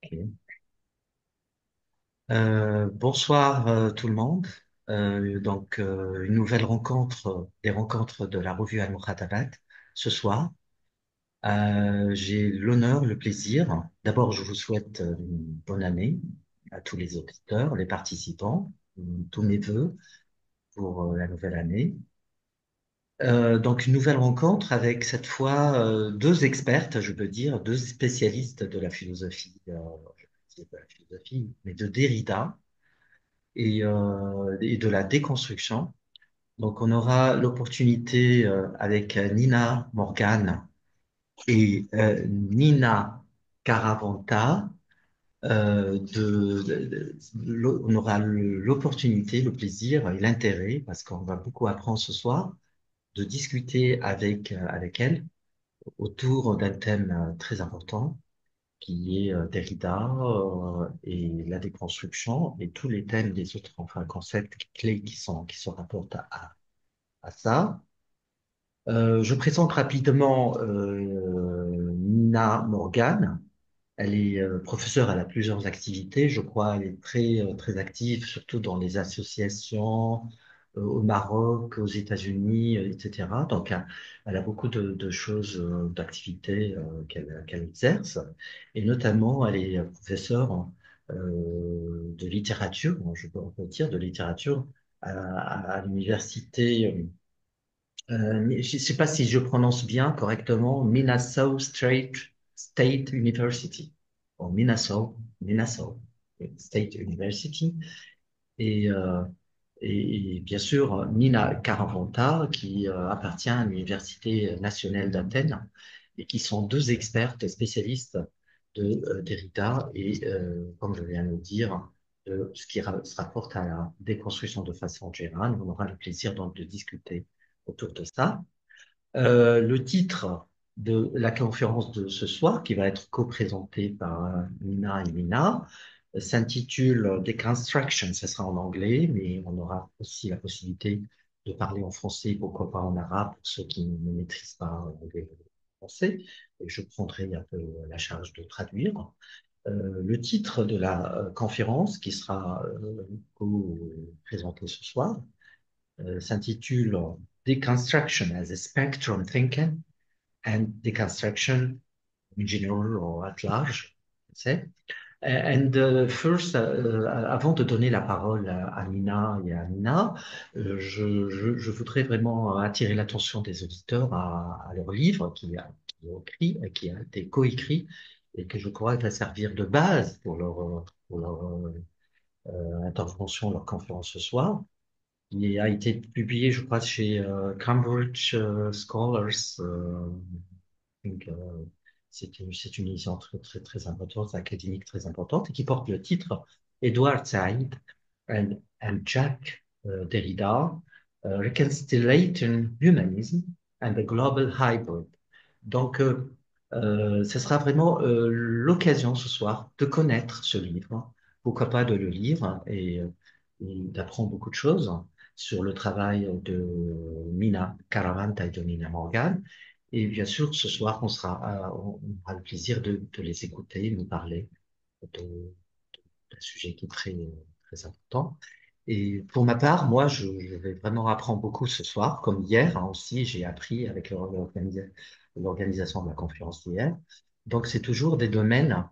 Ok. Bonsoir tout le monde. Une nouvelle rencontre, des rencontres de la revue Al-Mukhatabat ce soir. J'ai l'honneur, le plaisir. D'abord, je vous souhaite une bonne année à tous les auditeurs, les participants, tous mes vœux pour la nouvelle année. Une nouvelle rencontre avec cette fois deux expertes, je peux dire, deux spécialistes de la philosophie, je peux dire de la philosophie, mais de Derrida et de la déconstruction. Donc, on aura l'opportunité avec Nina Morgan et Nina Karavanta on aura l'opportunité, le plaisir et l'intérêt, parce qu'on va beaucoup apprendre ce soir, de discuter avec elles autour d'un thème très important qui est Derrida et la déconstruction et tous les thèmes des autres enfin, concepts clés qui se rapportent à ça. Je présente rapidement Nina Morgan. Elle est professeure, elle a plusieurs activités. Je crois elle est très active, surtout dans les associations au Maroc, aux États-Unis, etc. Elle a beaucoup de choses, d'activités qu'elle exerce. Et notamment, elle est professeure de littérature, on peut dire, de littérature à l'université. Je ne sais pas si je prononce bien correctement, Minnesota State University, ou Minnesota State University, et, euh, et bien sûr Mina Karavanta, qui appartient à l'Université nationale d'Athènes, et qui sont deux expertes spécialistes de Derrida et, comme je viens de le dire, de ce qui se rapporte à la déconstruction de façon générale. On aura le plaisir donc de discuter autour de ça. Le titre de la conférence de ce soir, qui va être co-présentée par Mina et Mina, s'intitule Deconstruction. Ce sera en anglais, mais on aura aussi la possibilité de parler en français, pourquoi pas en arabe, pour ceux qui ne maîtrisent pas l'anglais ou le français. Et je prendrai un peu la charge de traduire. Le titre de la conférence, qui sera co-présentée ce soir, s'intitule Deconstruction as a Spectrum Thinking and Deconstruction in general or at large. C'est. First, avant de donner la parole à Nina et à Nina, je voudrais vraiment attirer l'attention des auditeurs à leur livre qui a été coécrit et que je crois va servir de base pour leur intervention, leur conférence ce soir. Il a été publié, je crois, chez Cambridge Scholars. Donc, c'est une édition très importante, académique très importante, et qui porte le titre Edward Said and Jack Derrida, Reconstellating Humanism and the Global Hybrid. Ce sera vraiment l'occasion ce soir de connaître ce livre, pourquoi pas de le lire et d'apprendre beaucoup de choses sur le travail de Mina Karavanta et de Mina Morgan. Et bien sûr, ce soir, on aura le plaisir de les écouter, nous parler d'un sujet qui est très important. Et pour ma part, moi, je vais vraiment apprendre beaucoup ce soir, comme hier hein, aussi, j'ai appris avec l'organisation de la conférence d'hier. Donc, c'est toujours des domaines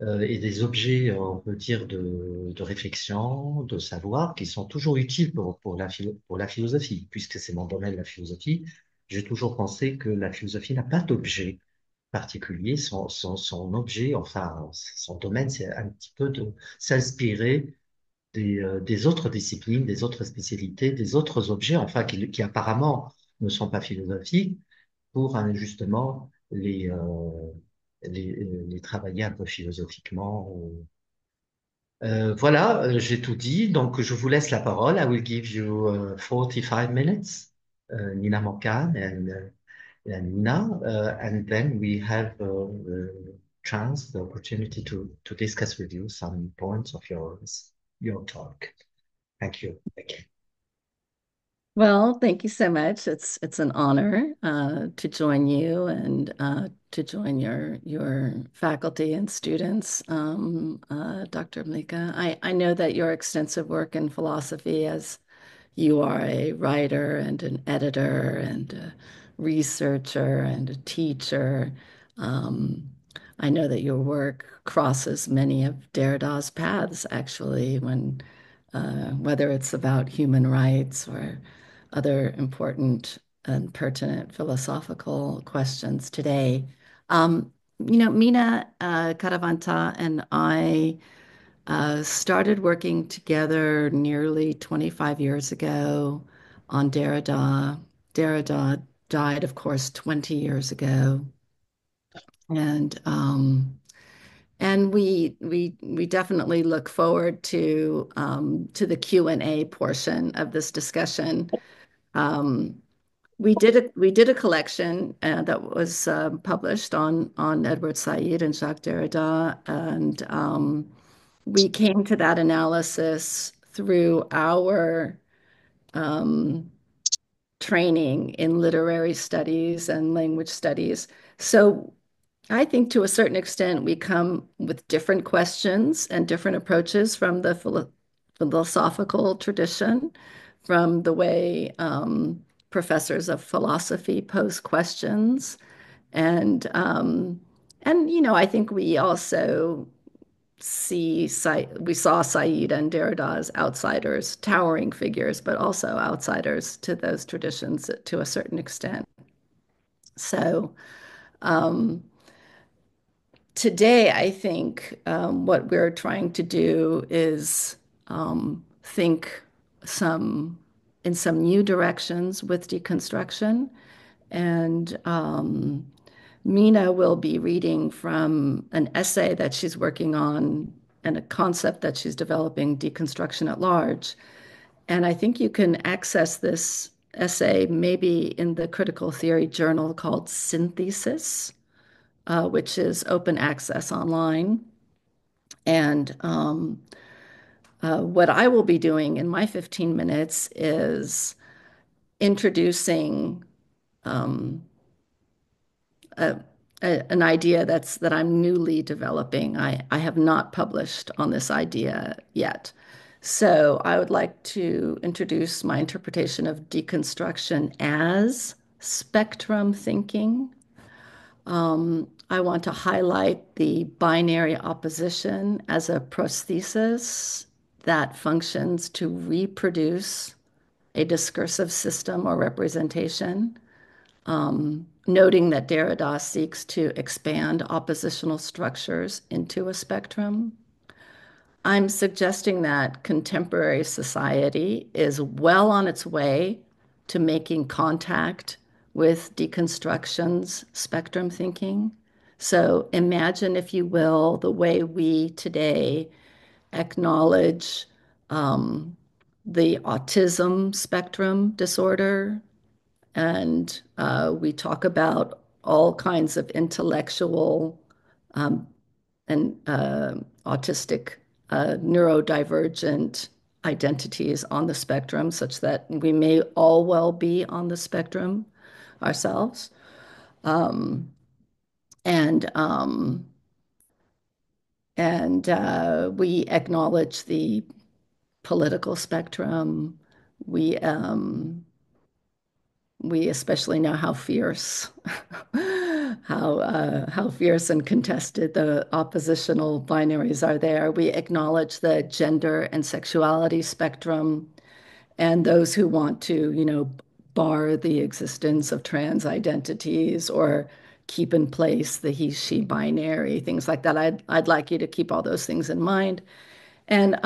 et des objets, on peut dire, de réflexion, de savoir, qui sont toujours utiles pour la philosophie, puisque c'est mon domaine, la philosophie. J'ai toujours pensé que la philosophie n'a pas d'objet particulier. Son objet, enfin, son domaine, c'est un petit peu de s'inspirer des autres disciplines, des autres spécialités, des autres objets, enfin, qui apparemment ne sont pas philosophiques, pour justement les travailler un peu philosophiquement. Voilà, j'ai tout dit, donc je vous laisse la parole. I will give you 45 minutes, Nina Mokan and Nina, and then we have the chance, the opportunity to discuss with you some points of your talk. Thank you. Thank you. Well, thank you so much. It's an honor to join you and to join your faculty and students, Dr. Mlika. I know that your extensive work in philosophy as you are a writer and an editor and a researcher and a teacher. Um, I know that your work crosses many of Derrida's paths, actually, whether it's about human rights or other important and pertinent philosophical questions today. Um, Mina Karavanta and I started working together nearly 25 years ago on Derrida. Derrida died, of course, 20 years ago, and we definitely look forward to the Q&A portion of this discussion. Um, we did a collection that was published on Edward Said and Jacques Derrida, and we came to that analysis through our um, training in literary studies and language studies. So I think to a certain extent, we come with different questions and different approaches from the philosophical tradition, from the way professors of philosophy pose questions. And I think we also we saw Said and Derrida as outsiders, towering figures, but also outsiders to those traditions to a certain extent. So um, today, I think what we're trying to do is think some in some new directions with deconstruction. And Mina will be reading from an essay that she's working on and a concept that she's developing, deconstruction at large. And I think you can access this essay maybe in the critical theory journal called Synthesis, which is open access online. And what I will be doing in my 15 minutes is introducing um, a, an idea that I'm newly developing. I have not published on this idea yet. So I would like to introduce my interpretation of deconstruction as spectrum thinking. I want to highlight the binary opposition as a prosthesis that functions to reproduce a discursive system or representation, noting that Derrida seeks to expand oppositional structures into a spectrum. I'm suggesting that contemporary society is well on its way to making contact with deconstruction's spectrum thinking. So imagine, if you will, the way we today acknowledge um, the autism spectrum disorder, and we talk about all kinds of intellectual um, and autistic neurodivergent identities on the spectrum, such that we may all well be on the spectrum ourselves. Um, and we acknowledge the political spectrum. We we especially know how fierce, how fierce and contested the oppositional binaries are there. We acknowledge the gender and sexuality spectrum, and those who want to, bar the existence of trans identities or keep in place the he/she binary, things like that. I'd like you to keep all those things in mind. And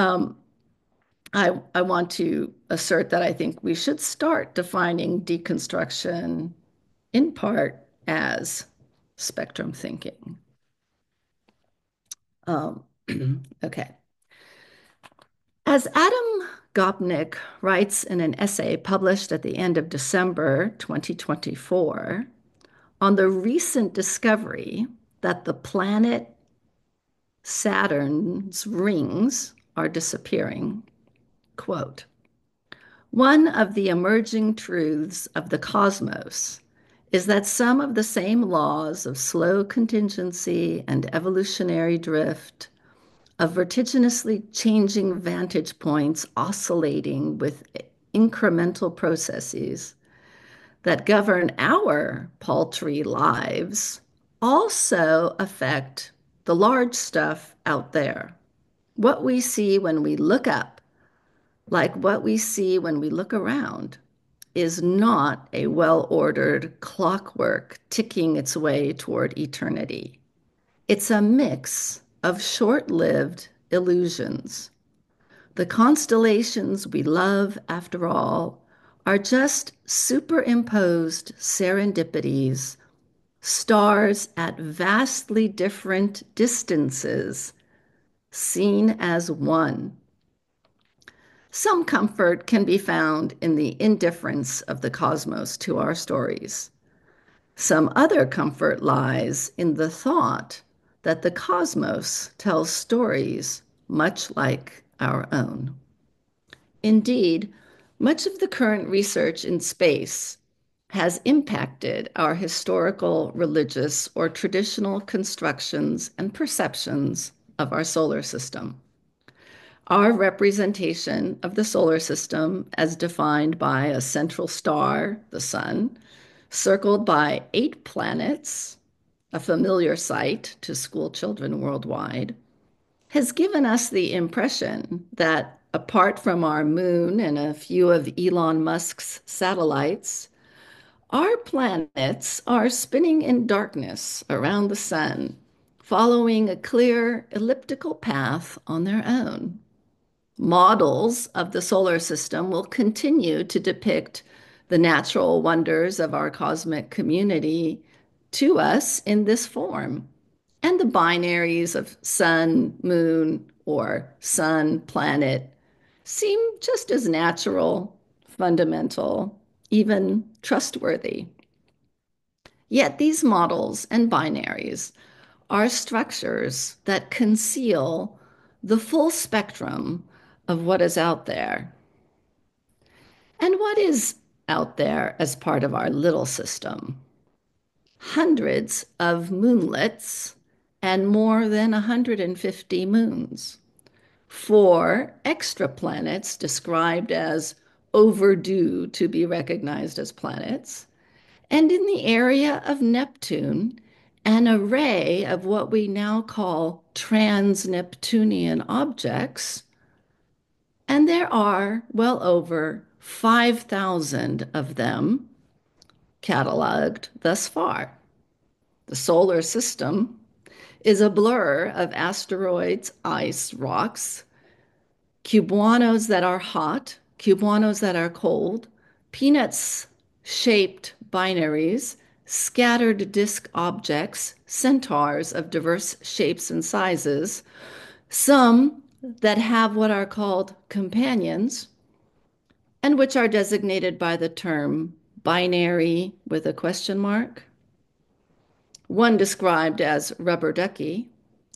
I want to assert that I think we should start defining deconstruction in part as spectrum thinking. Um, okay. As Adam Gopnik writes in an essay published at the end of December 2024 on the recent discovery that the planet Saturn's rings are disappearing, quote, One of the emerging truths of the cosmos is that some of the same laws of slow contingency and evolutionary drift, of vertiginously changing vantage points oscillating with incremental processes that govern our paltry lives, also affect the large stuff out there. What we see when we look up, like what we see when we look around, is not a well ordered clockwork ticking its way toward eternity. It's a mix of short lived illusions. The constellations we love, after all, are just superimposed serendipities, stars at vastly different distances, seen as one. Some comfort can be found in the indifference of the cosmos to our stories. Some other comfort lies in the thought that the cosmos tells stories much like our own. Indeed, much of the current research in space has impacted our historical, religious, or traditional constructions and perceptions of our solar system. Our representation of the solar system, as defined by a central star, the sun, circled by 8 planets, a familiar sight to school children worldwide, has given us the impression that apart from our moon and a few of Elon Musk's satellites, our planets are spinning in darkness around the sun, following a clear elliptical path on their own. Models of the solar system will continue to depict the natural wonders of our cosmic community to us in this form. And the binaries of sun, moon, or sun, planet seem just as natural, fundamental, even trustworthy. Yet these models and binaries are structures that conceal the full spectrum of what is out there. And what is out there as part of our little system? Hundreds of moonlets and more than 150 moons. 4 exoplanets described as overdue to be recognized as planets. And in the area of Neptune, an array of what we now call trans-Neptunian objects. And there are well over 5,000 of them cataloged thus far. The solar system is a blur of asteroids, ice, rocks, cubanos that are hot, cubanos that are cold, peanuts shaped binaries, scattered disk objects, centaurs of diverse shapes and sizes, some that have what are called companions, and which are designated by the term binary with a question mark. One described as rubber ducky,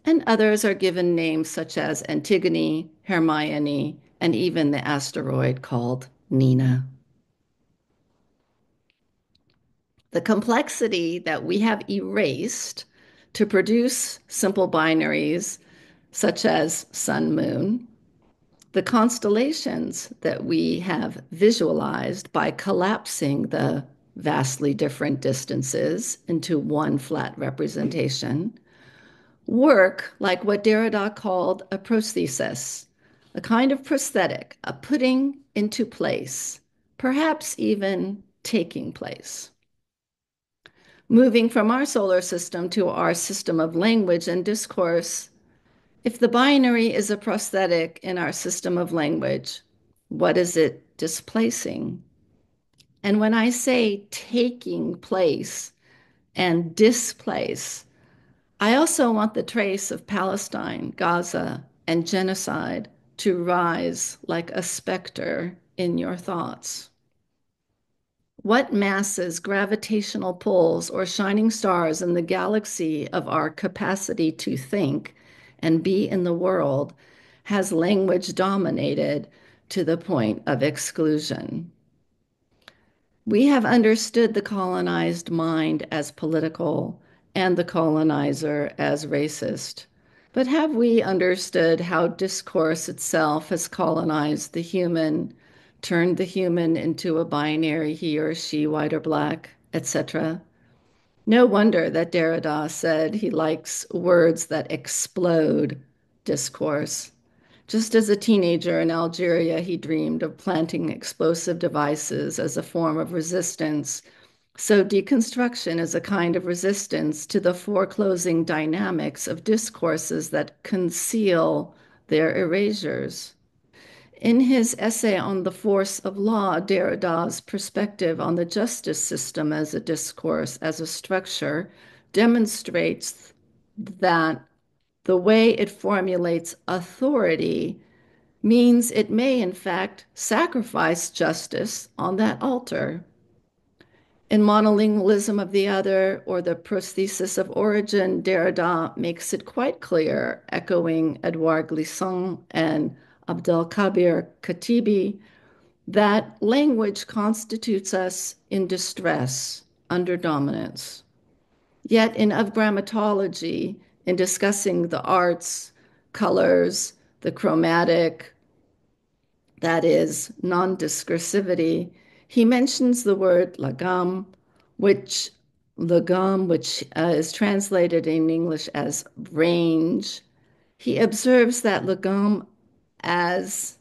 and others are given names such as Antigone, Hermione, and even the asteroid called Nina. The complexity that we have erased to produce simple binaries such as sun, moon, the constellations that we have visualized by collapsing the vastly different distances into one flat representation work like what Derrida called a prosthesis, a kind of prosthetic, a putting into place, perhaps even taking place. Moving from our solar system to our system of language and discourse, if the binary is a prosthetic in our system of language, what is it displacing? And when I say taking place and displace, I also want the trace of Palestine, Gaza, and genocide to rise like a specter in your thoughts. What masses, gravitational pulls, or shining stars in the galaxy of our capacity to think and be in the world has language dominated to the point of exclusion. We have understood the colonized mind as political and the colonizer as racist. But have we understood how discourse itself has colonized the human, turned the human into a binary he or she, white or black, etc.? No wonder that Derrida said he likes words that explode discourse. Just as a teenager in Algeria, he dreamed of planting explosive devices as a form of resistance. So, deconstruction is a kind of resistance to the foreclosing dynamics of discourses that conceal their erasures. In his essay on the force of law, Derrida's perspective on the justice system as a discourse, as a structure, demonstrates that the way it formulates authority means it may, in fact, sacrifice justice on that altar. In monolingualism of the other, or the prosthesis of origin, Derrida makes it quite clear, echoing Edouard Glissant and Abdelkabir Khatibi, that language constitutes us in distress, under dominance. Yet in Of Grammatology, in discussing the arts, colors, the chromatic, that is, non-discursivity, he mentions the word lagam, which is translated in English as range. He observes that lagam as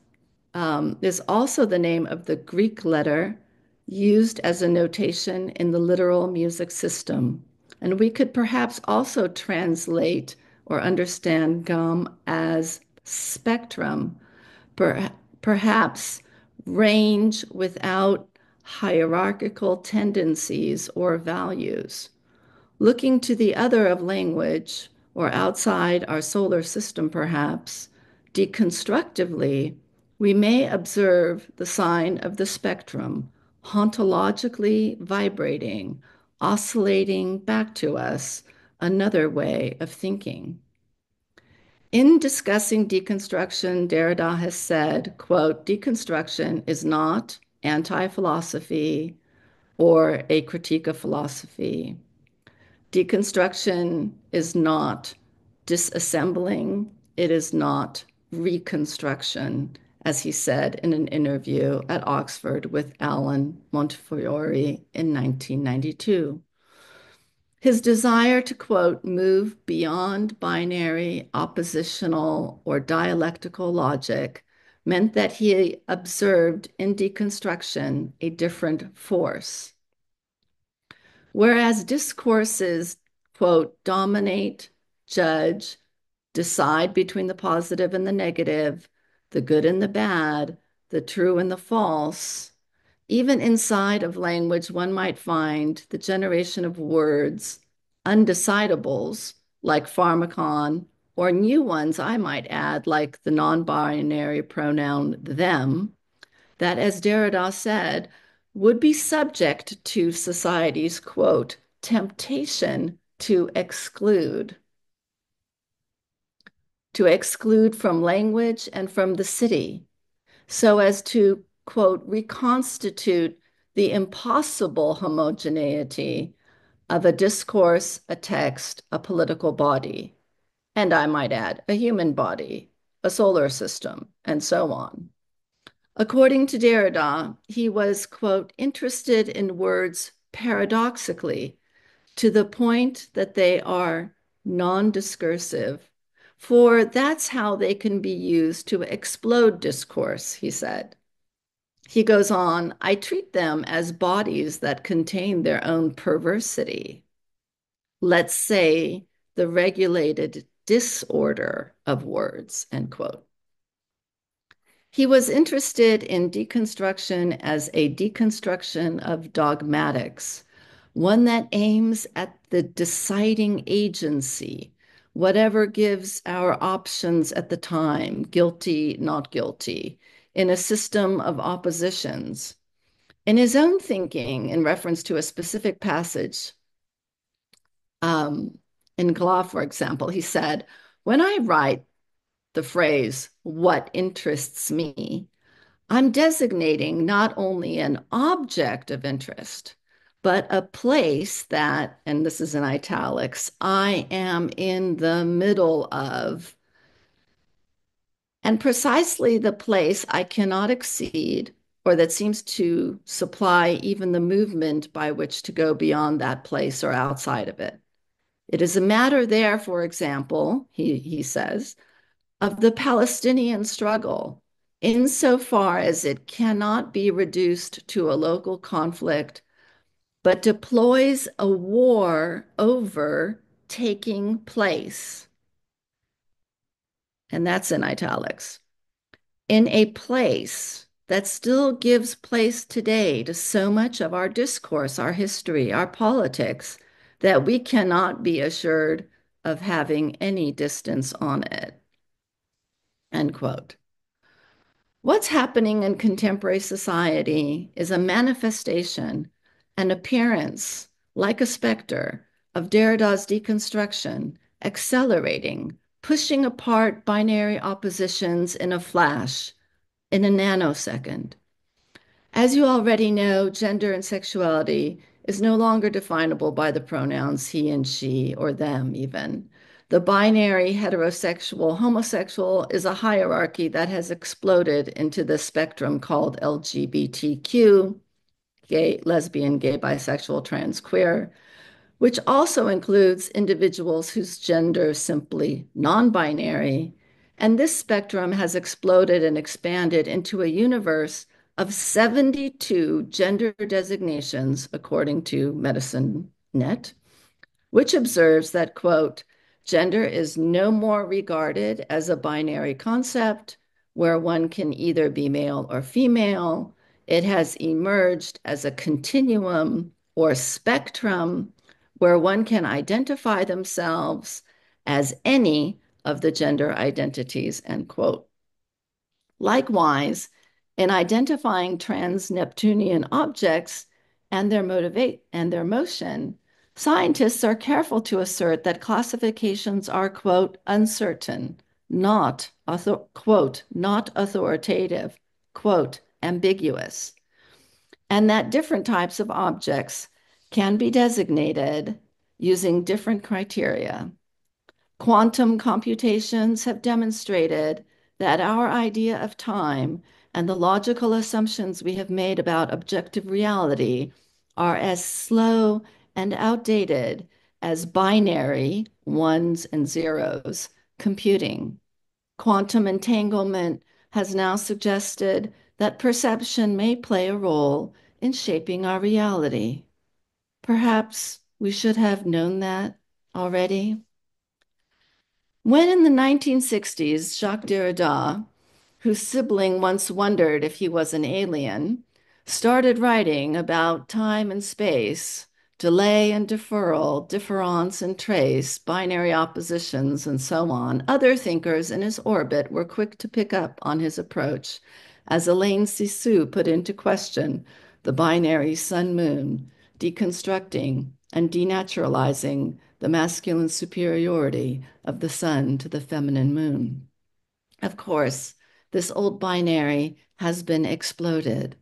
is also the name of the Greek letter used as a notation in the literal music system. And we could perhaps also translate or understand gam as spectrum, per perhaps range without hierarchical tendencies or values. Looking to the other of language, or outside our solar system perhaps, deconstructively, we may observe the sign of the spectrum, hauntologically vibrating, oscillating back to us, another way of thinking. In discussing deconstruction, Derrida has said, quote, deconstruction is not anti-philosophy or a critique of philosophy. Deconstruction is not disassembling, it is not reconstruction, as he said in an interview at Oxford with Alan Montefiore in 1992. His desire to, quote, move beyond binary, oppositional, or dialectical logic meant that he observed in deconstruction a different force. Whereas discourses, quote, dominate, judge, decide between the positive and the negative, the good and the bad, the true and the false, even inside of language, one might find the generation of words, undecidables, like pharmacon, or new ones, I might add, like the non binary pronoun them, that, as Derrida said, would be subject to society's, quote, temptation to exclude from language and from the city, so as to, quote, reconstitute the impossible homogeneity of a discourse, a text, a political body, and I might add, a human body, a solar system, and so on. According to Derrida, he was, quote, interested in words paradoxically to the point that they are non-discursive, for that's how they can be used to explode discourse, he said. He goes on, I treat them as bodies that contain their own perversity. Let's say the regulated disorder of words, end quote. He was interested in deconstruction as a deconstruction of dogmatics, one that aims at the deciding agency, whatever gives our options at the time, guilty, not guilty, in a system of oppositions. In his own thinking, in reference to a specific passage in Gla, for example, he said, when I write the phrase, what interests me, I'm designating not only an object of interest, but a place that, and this is in italics, I am in the middle of, and precisely the place I cannot exceed, or that seems to supply even the movement by which to go beyond that place or outside of it. It is a matter there, for example, he says, of the Palestinian struggle, insofar as it cannot be reduced to a local conflict, but deploys a war over taking place. And that's in italics. In a place that still gives place today to so much of our discourse, our history, our politics, that we cannot be assured of having any distance on it. End quote. What's happening in contemporary society is a manifestation, an appearance, like a specter, of Derrida's deconstruction, accelerating, pushing apart binary oppositions in a flash, in a nanosecond. As you already know, gender and sexuality is no longer definable by the pronouns he and she or them, even. The binary heterosexual homosexual is a hierarchy that has exploded into the spectrum called LGBTQ, gay, lesbian, gay, bisexual, trans, queer, which also includes individuals whose gender is simply non-binary. And this spectrum has exploded and expanded into a universe of 72 gender designations, according to Medicine Net, which observes that, quote, gender is no more regarded as a binary concept where one can either be male or female. It has emerged as a continuum or spectrum where one can identify themselves as any of the gender identities, end quote. Likewise, in identifying trans-Neptunian objects and their motion, scientists are careful to assert that classifications are, quote, uncertain, quote, not authoritative, quote, ambiguous, and that different types of objects can be designated using different criteria. Quantum computations have demonstrated that our idea of time and the logical assumptions we have made about objective reality are as slow and outdated as binary ones and zeros computing. Quantum entanglement has now suggested that perception may play a role in shaping our reality. Perhaps we should have known that already. When in the 1960s, Jacques Derrida, whose sibling once wondered if he was an alien, started writing about time and space, delay and deferral, difference and trace, binary oppositions, and so on, other thinkers in his orbit were quick to pick up on his approach, as Elaine Sissou put into question the binary sun-moon, deconstructing and denaturalizing the masculine superiority of the sun to the feminine moon. Of course, this old binary has been exploded.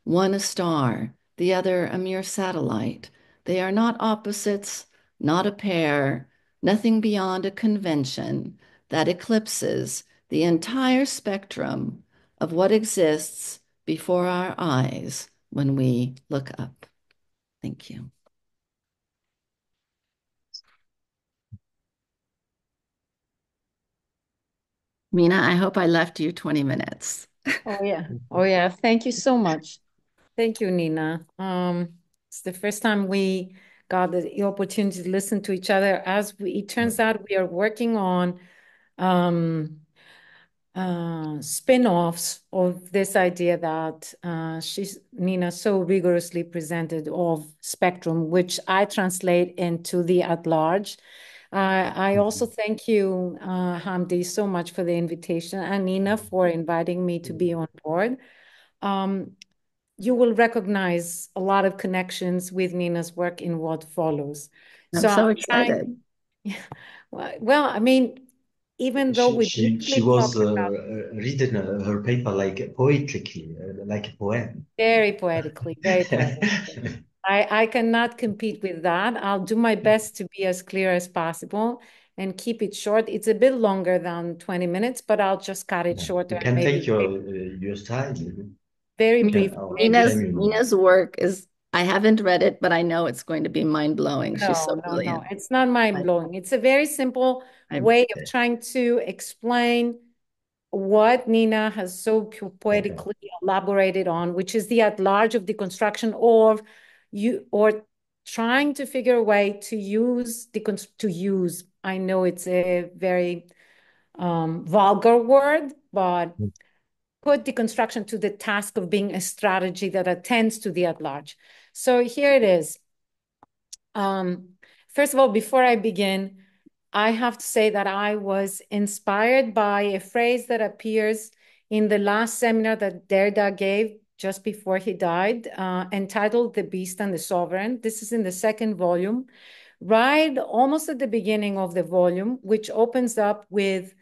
One a star, the other a mere satellite. They are not opposites, not a pair, nothing beyond a convention that eclipses the entire spectrum of what exists before our eyes when we look up. Thank you. Mina, I hope I left you 20 minutes. Oh yeah. Oh yeah. Thank you so much. Thank you, Nina. It's the first time we got the opportunity to listen to each other. It turns out we are working on spin-offs of this idea that Nina so rigorously presented of spectrum, which I translate into the at large. I also thank you, Hamdi, so much for the invitation, and Nina for inviting me to be on board. You will recognize a lot of connections with Nina's work in what follows. I'm So so I'm excited. trying, well, I mean, even though we She briefly was talked about reading her paper like poetically, like a poem. very poetically, very poetic. I cannot compete with that. I'll do my best to be as clear as possible and keep it short. It's a bit longer than 20 minutes, but I'll just cut it Yeah. shorter You and can take maybe your time. very You brief, can, oh, maybe. 10 minutes. Mina's work is, I haven't read it, but I know it's going to be mind-blowing. She's so No, no, no. brilliant. It's not mind I, blowing. It's a very simple I, way of trying to explain what Nina has so D'accord. poetically elaborated on, which is the at large of deconstruction, or trying to figure a way to use. I know it's a very vulgar word, but put deconstruction to the task of being a strategy that attends to the at large. So here it is. First of all, before I begin, I have to say that I was inspired by a phrase that appears in the last seminar that Derrida gave just before he died, entitled The Beast and the Sovereign. This is in the second volume, right almost at the beginning of the volume, which opens up with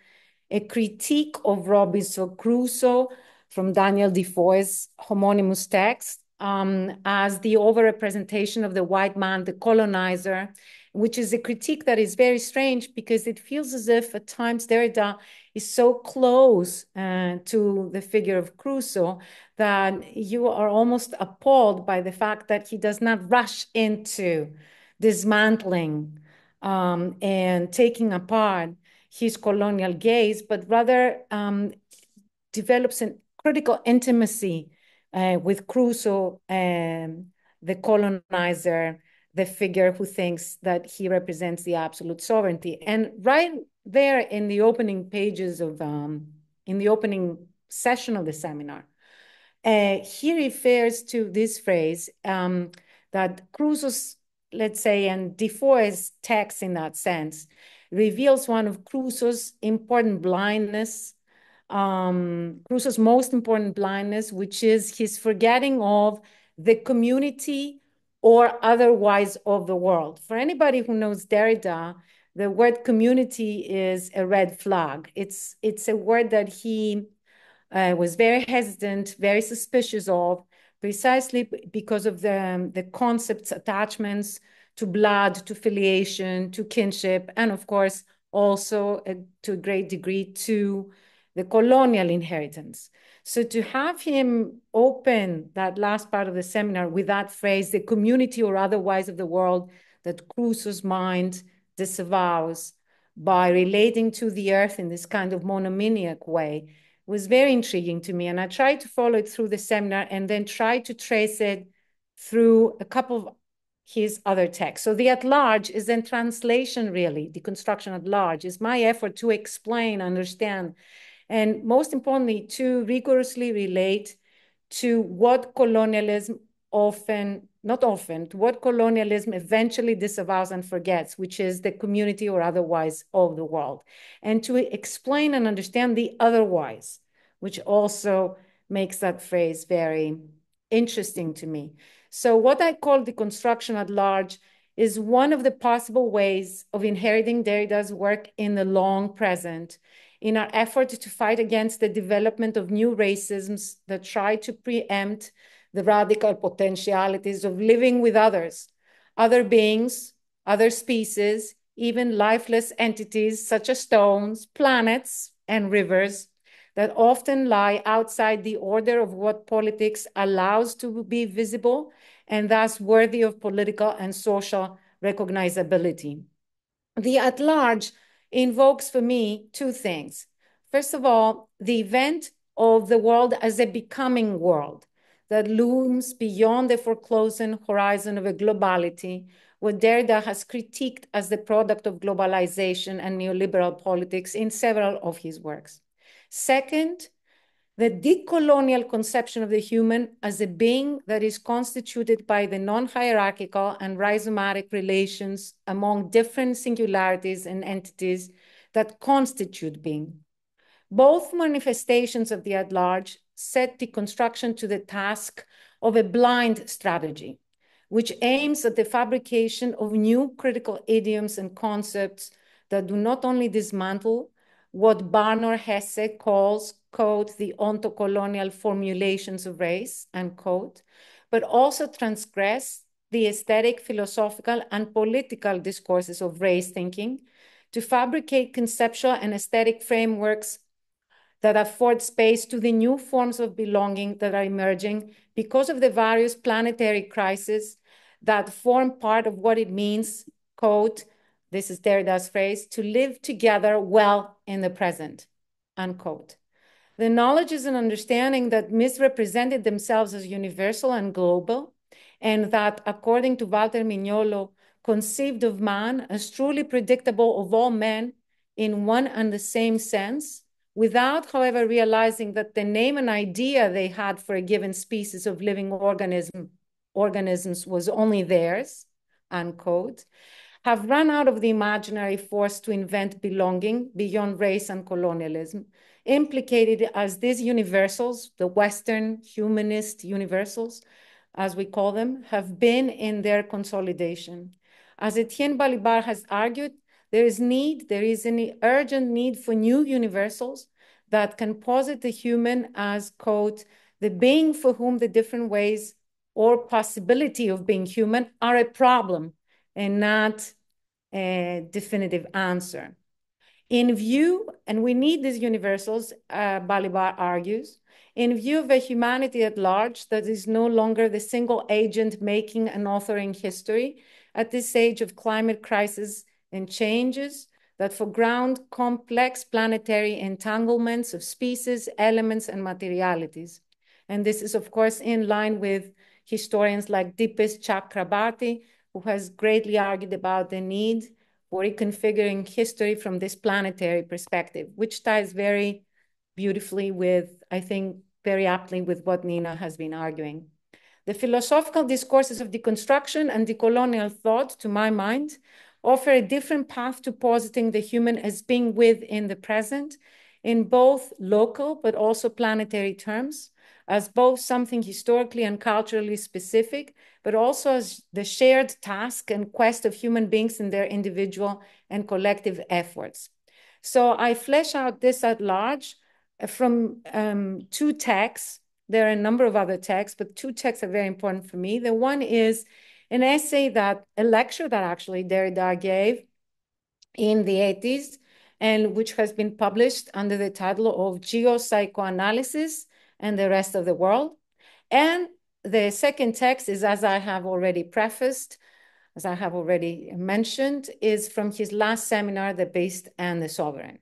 a critique of Robinson Crusoe from Daniel Defoe's homonymous text, as the overrepresentation of the white man, the colonizer, which is a critique that is very strange because it feels as if at times Derrida is so close to the figure of Crusoe that you are almost appalled by the fact that he does not rush into dismantling and taking apart his colonial gaze, but rather develops a critical intimacy with Crusoe, the colonizer, the figure who thinks that he represents the absolute sovereignty. And right there in the opening pages of, in the opening session of the seminar, he refers to this phrase that Crusoe's, let's say, and Defoe's text in that sense, reveals one of Crusoe's important blindness, Crusoe's most important blindness, which is his forgetting of the community or otherwise of the world. For anybody who knows Derrida, the word community is a red flag. It's a word that he was very hesitant, very suspicious of, precisely because of the concepts, attachments to blood, to filiation, to kinship, and of course, also to a great degree to the colonial inheritance. So to have him open that last part of the seminar with that phrase, the community or otherwise of the world that Crusoe's mind disavows by relating to the earth in this kind of monomaniac way, was very intriguing to me. And I tried to follow it through the seminar and then try to trace it through a couple of his other texts. So the at large is then translation, really. Deconstruction at large is my effort to explain, understand, and most importantly, to rigorously relate to what colonialism not often, to what colonialism eventually disavows and forgets, which is the community or otherwise of the world, and to explain and understand the otherwise, which also makes that phrase very interesting to me. So what I call deconstruction at large is one of the possible ways of inheriting Derrida's work in the long present, in our effort to fight against the development of new racisms that try to preempt the radical potentialities of living with others, other beings, other species, even lifeless entities such as stones, planets, and rivers that often lie outside the order of what politics allows to be visible and thus worthy of political and social recognizability. The at large invokes for me two things. First of all, the event of the world as a becoming world that looms beyond the foreclosing horizon of a globality, what Derrida has critiqued as the product of globalization and neoliberal politics in several of his works. Second, the decolonial conception of the human as a being that is constituted by the non-hierarchical and rhizomatic relations among different singularities and entities that constitute being. Both manifestations of the at large set deconstruction to the task of a blind strategy, which aims at the fabrication of new critical idioms and concepts that do not only dismantle, what Barnor Hesse calls, quote, the ontocolonial formulations of race, unquote, but also transgress the aesthetic, philosophical, and political discourses of race thinking to fabricate conceptual and aesthetic frameworks that afford space to the new forms of belonging that are emerging because of the various planetary crises that form part of what it means, quote, this is Derrida's phrase, to live together well in the present, unquote. The knowledges and understanding that misrepresented themselves as universal and global, and that, according to Walter Mignolo, conceived of man as truly predictable of all men in one and the same sense, without, however, realizing that the name and idea they had for a given species of living organisms was only theirs, unquote, have run out of the imaginary force to invent belonging beyond race and colonialism, implicated as these universals, the Western humanist universals, as we call them, have been in their consolidation. As Etienne Balibar has argued, there is an urgent need for new universals that can posit the human as, quote, the being for whom the different ways or possibility of being human are a problem and not a definitive answer. In view, and we need these universals, Balibar argues, in view of a humanity at large that is no longer the single agent making and authoring history at this age of climate crisis and changes that foreground complex planetary entanglements of species, elements, and materialities. And this is, of course, in line with historians like Dipesh Chakrabarty, who has greatly argued about the need for reconfiguring history from this planetary perspective, which ties very beautifully with, I think, very aptly with what Nina has been arguing. The philosophical discourses of deconstruction and decolonial thought, to my mind, offer a different path to positing the human as being within the present in both local but also planetary terms, as both something historically and culturally specific, but also as the shared task and quest of human beings in their individual and collective efforts. So I flesh out this at large from two texts. There are a number of other texts, but two texts are very important for me. The one is an essay a lecture that actually Derrida gave in the 80s, and which has been published under the title of Geopsychoanalysis and the Rest of the World. And the second text is, as I have already prefaced, as I have already mentioned, is from his last seminar, The Beast and the Sovereign.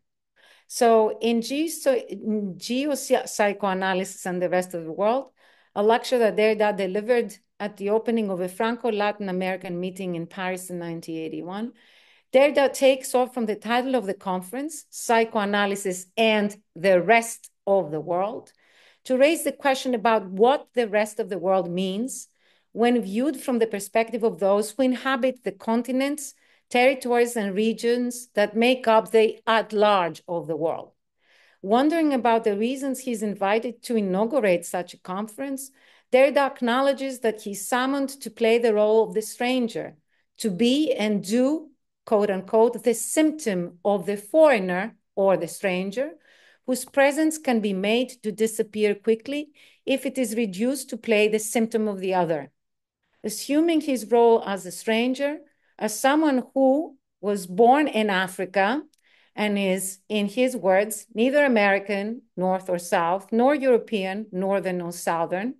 So in Geopsychoanalysis and the Rest of the World, a lecture that Derrida delivered at the opening of a Franco-Latin American meeting in Paris in 1981, Derrida takes off from the title of the conference, Psychoanalysis and the Rest of the World, to raise the question about what the rest of the world means when viewed from the perspective of those who inhabit the continents, territories, and regions that make up the at-large of the world. Wondering about the reasons he's invited to inaugurate such a conference, Derrida acknowledges that he's summoned to play the role of the stranger, to be and do, quote unquote, the symptom of the foreigner or the stranger, whose presence can be made to disappear quickly if it is reduced to play the symptom of the other. Assuming his role as a stranger, as someone who was born in Africa and is, in his words, neither American, north or south, nor European, northern or southern,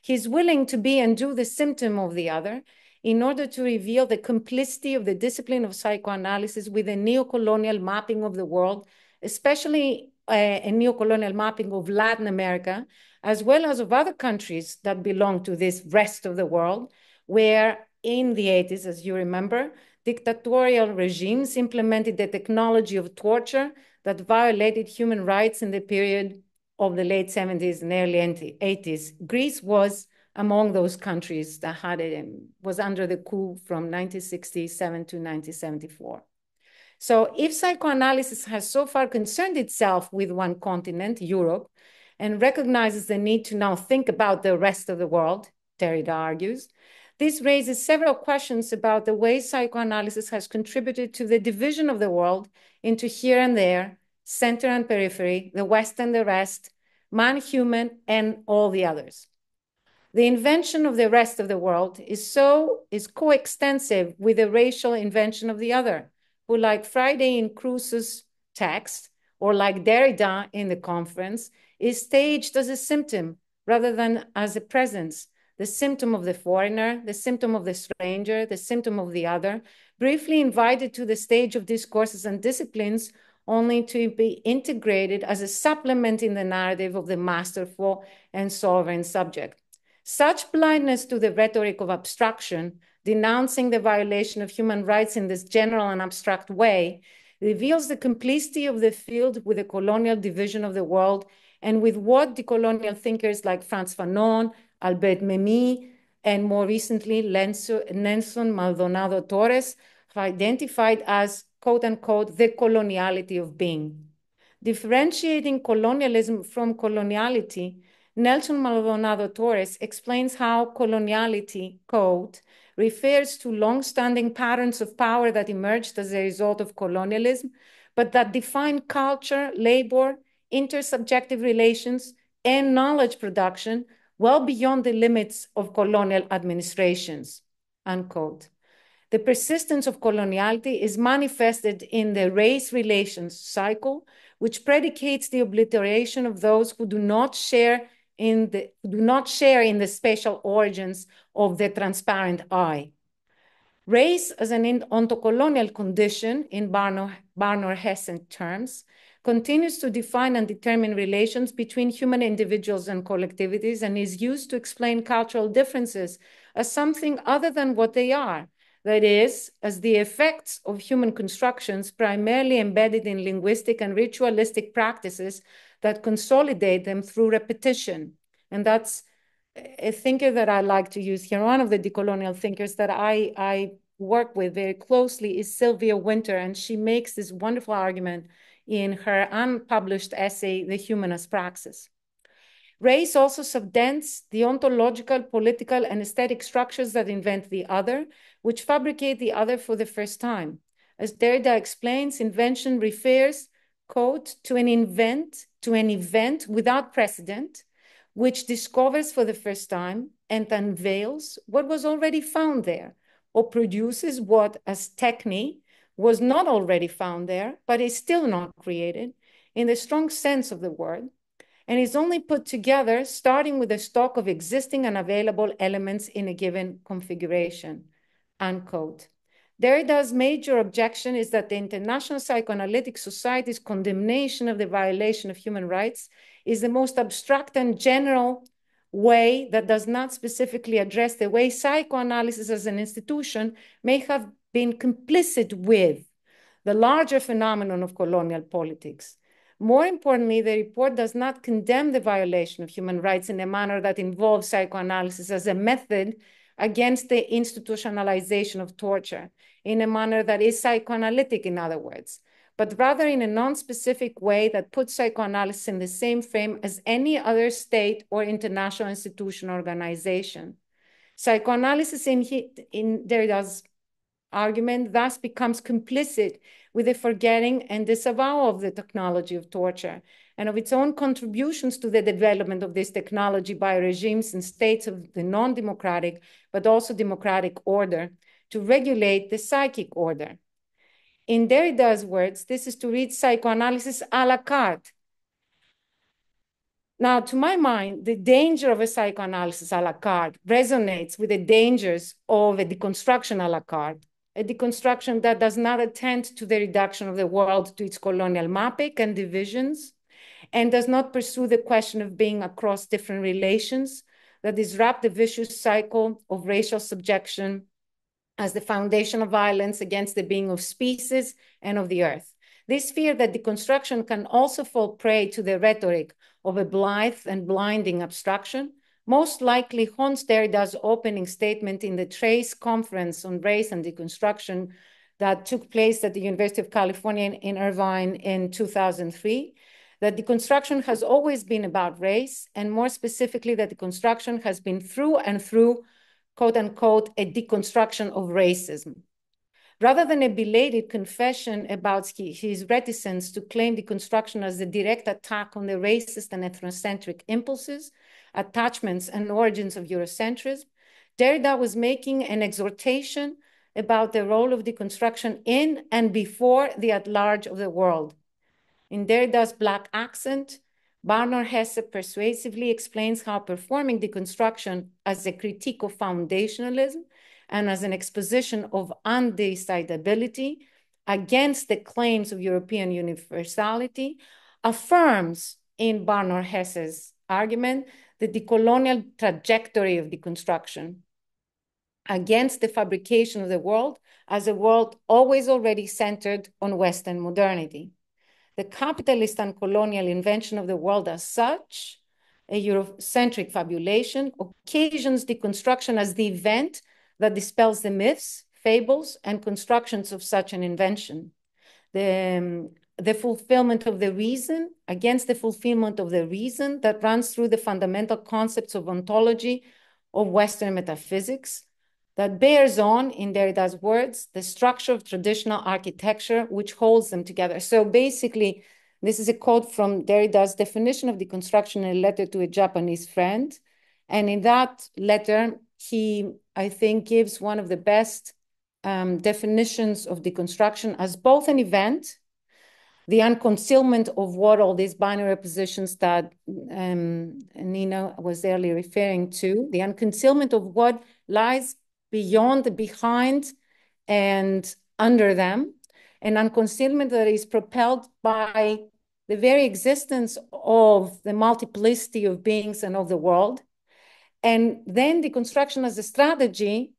he's willing to be and do the symptom of the other in order to reveal the complicity of the discipline of psychoanalysis with a neocolonial mapping of the world, especially a neocolonial mapping of Latin America, as well as of other countries that belong to this rest of the world, where in the 80s, as you remember, dictatorial regimes implemented the technology of torture that violated human rights in the period of the late 70s and early 80s. Greece was among those countries that was under the coup from 1967 to 1974. So if psychoanalysis has so far concerned itself with one continent, Europe, and recognizes the need to now think about the rest of the world, Derrida argues, this raises several questions about the way psychoanalysis has contributed to the division of the world into here and there, center and periphery, the West and the rest, man, human, and all the others. The invention of the rest of the world is coextensive with the racial invention of the other, who, like Friday in Cruz's text, or like Derrida in the conference, is staged as a symptom rather than as a presence, the symptom of the foreigner, the symptom of the stranger, the symptom of the other, briefly invited to the stage of discourses and disciplines, only to be integrated as a supplement in the narrative of the masterful and sovereign subject. Such blindness to the rhetoric of abstraction, denouncing the violation of human rights in this general and abstract way, reveals the complicity of the field with the colonial division of the world and with what decolonial thinkers like Frantz Fanon, Albert Memmi, and more recently, Nelson Maldonado Torres have identified as, quote unquote, the coloniality of being. Differentiating colonialism from coloniality, Nelson Maldonado Torres explains how coloniality, quote, refers to long-standing patterns of power that emerged as a result of colonialism, but that define culture, labor, intersubjective relations, and knowledge production well beyond the limits of colonial administrations, unquote. The persistence of coloniality is manifested in the race relations cycle, which predicates the obliteration of those who do not share in the spatial origins of the transparent I. Race as an ontocolonial condition, in Barnor-Hessen terms, continues to define and determine relations between human individuals and collectivities and is used to explain cultural differences as something other than what they are. That is, as the effects of human constructions primarily embedded in linguistic and ritualistic practices that consolidate them through repetition. And that's a thinker that I like to use here. One of the decolonial thinkers that I work with very closely is Sylvia Wynter, and she makes this wonderful argument in her unpublished essay, The Human as Praxis. Race also subtends the ontological, political, and aesthetic structures that invent the other, which fabricate the other for the first time. As Derrida explains, invention refers, quote, to an event without precedent, which discovers for the first time and unveils what was already found there, or produces what, as techne, was not already found there, but is still not created, in the strong sense of the word, and is only put together starting with a stock of existing and available elements in a given configuration, unquote. Derrida's major objection is that the International Psychoanalytic Society's condemnation of the violation of human rights is the most abstract and general way that does not specifically address the way psychoanalysis as an institution may have been complicit with the larger phenomenon of colonial politics. More importantly, the report does not condemn the violation of human rights in a manner that involves psychoanalysis as a method against the institutionalization of torture, in a manner that is psychoanalytic, in other words, but rather in a non-specific way that puts psychoanalysis in the same frame as any other state or international institution or organization. Psychoanalysis, in Derrida's argument, thus becomes complicit with the forgetting and disavowal of the technology of torture and of its own contributions to the development of this technology by regimes and states of the non-democratic, but also democratic order to regulate the psychic order. In Derrida's words, this is to read psychoanalysis à la carte. Now, to my mind, the danger of a psychoanalysis à la carte resonates with the dangers of a deconstruction à la carte, a deconstruction that does not attend to the reduction of the world to its colonial mapping and divisions, and does not pursue the question of being across different relations, that disrupt the vicious cycle of racial subjection as the foundation of violence against the being of species and of the earth. This fear that deconstruction can also fall prey to the rhetoric of a blithe and blinding abstraction most likely haunts Derrida's opening statement in the Trace Conference on Race and Deconstruction that took place at the University of California in Irvine in 2003, that deconstruction has always been about race, and more specifically, that deconstruction has been through and through, quote unquote, a deconstruction of racism. Rather than a belated confession about his reticence to claim deconstruction as a direct attack on the racist and ethnocentric impulses, attachments, and origins of Eurocentrism, Derrida was making an exhortation about the role of deconstruction in and before the at-large of the world. In Derrida's Black Accent, Barnard Hesse persuasively explains how performing deconstruction as a critique of foundationalism and as an exposition of undecidability against the claims of European universality affirms in Barnard Hesse's argument the decolonial trajectory of deconstruction against the fabrication of the world as a world always already centered on Western modernity. The capitalist and colonial invention of the world as such, a Eurocentric fabulation, occasions deconstruction as the event that dispels the myths, fables, and constructions of such an invention. The fulfillment of the reason, against the fulfillment of the reason that runs through the fundamental concepts of ontology of Western metaphysics, that bears on, in Derrida's words, the structure of traditional architecture which holds them together. So basically, this is a quote from Derrida's definition of deconstruction in a letter to a Japanese friend. And in that letter, he, I think, gives one of the best definitions of deconstruction as both an event, the unconcealment of what all these binary positions that Nina was earlier referring to, the unconcealment of what lies beyond, behind, and under them, an unconcealment that is propelled by the very existence of the multiplicity of beings and of the world. And then deconstruction as a strategy,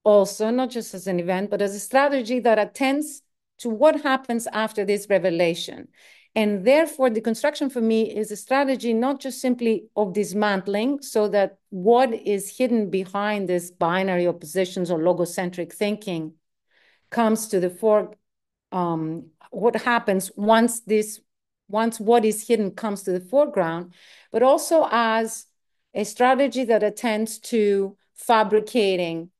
also, not just as an event, but as a strategy that attends to what happens after this revelation. And therefore, deconstruction for me is a strategy not just simply of dismantling, so that what is hidden behind this binary oppositions or logocentric thinking comes to the fore. What happens once what is hidden comes to the foreground, but also as a strategy that attends to fabricating,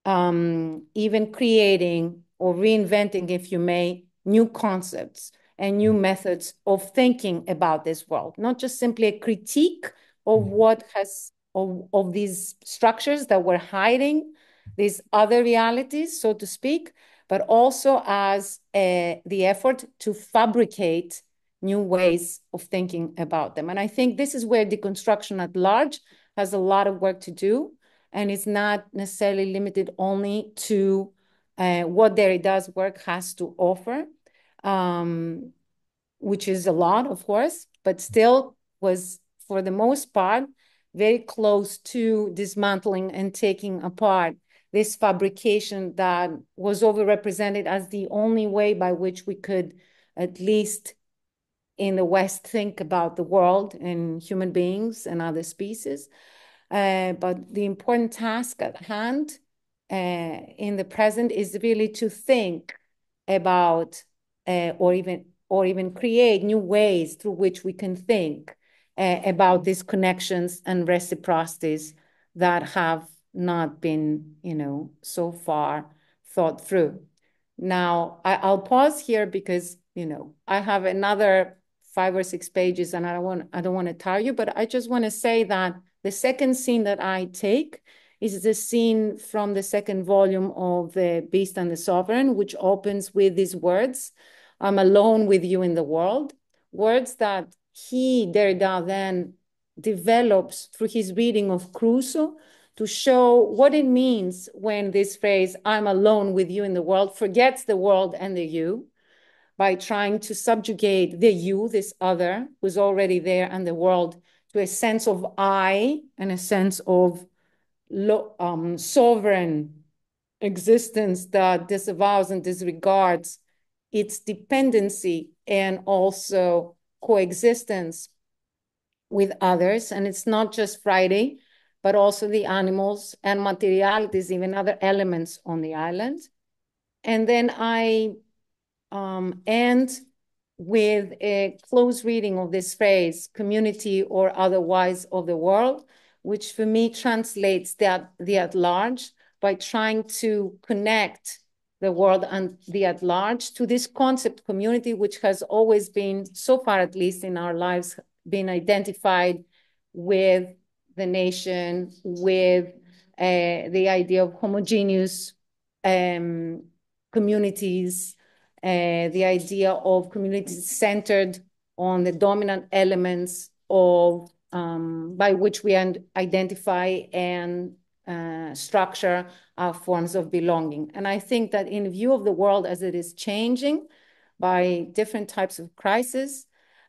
even creating or reinventing, if you may, new concepts and new methods of thinking about this world, not just simply a critique of what has, of these structures that were hiding these other realities, so to speak, but also as the effort to fabricate new ways of thinking about them. And I think this is where deconstruction at large has a lot of work to do. And it's not necessarily limited only to what Derrida's work has to offer, which is a lot, of course, but still was, for the most part, very close to dismantling and taking apart this fabrication that was overrepresented as the only way by which we could, at least in the West, think about the world and human beings and other species. But the important task at hand in the present is really to think about or even create new ways through which we can think about these connections and reciprocities that have not been, so far thought through. Now, I'll pause here because, I have another 5 or 6 pages and I don't want to tire you, but I just want to say that the second scene that I take is the scene from the second volume of The Beast and the Sovereign, which opens with these words, "I'm alone with you in the world," words that Derrida, then develops through his reading of Crusoe to show what it means when this phrase, "I'm alone with you in the world," forgets the world and the you, by trying to subjugate the you, this other, who's already there, and the world, to a sense of I and a sense of sovereign existence that disavows and disregards its dependency and also coexistence with others. And it's not just Friday, but also the animals and materialities, even other elements on the island. And then I end with a close reading of this phrase, "community or otherwise of the world," which for me translates the at large by trying to connect the world and the at large, to this concept community, which has always been, so far at least in our lives, been identified with the nation, with the idea of homogeneous um, communities, the idea of communities centered on the dominant elements of by which we identify and structure our forms of belonging. And I think that in view of the world as it is changing by different types of crises,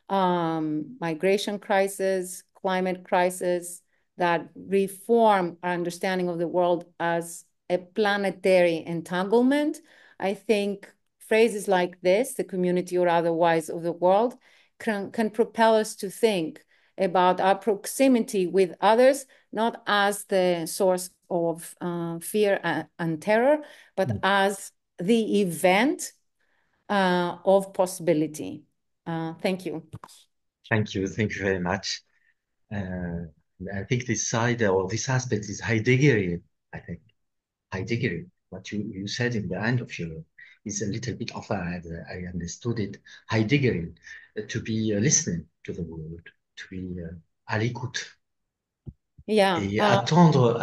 migration crisis, climate crisis, that reform our understanding of the world as a planetary entanglement, I think phrases like this, the community or otherwise of the world, can propel us to think about our proximity with others, not as the source of fear and terror, but as the event of possibility. Thank you. Thank you. Thank you very much. Uh, I think this side or this aspect is Heideggerian, I think. Heidegger, what you said in the end of your is a little bit of I understood it Heideggerian, to be listening to the world, to be à l'écoute Yeah. et attendre,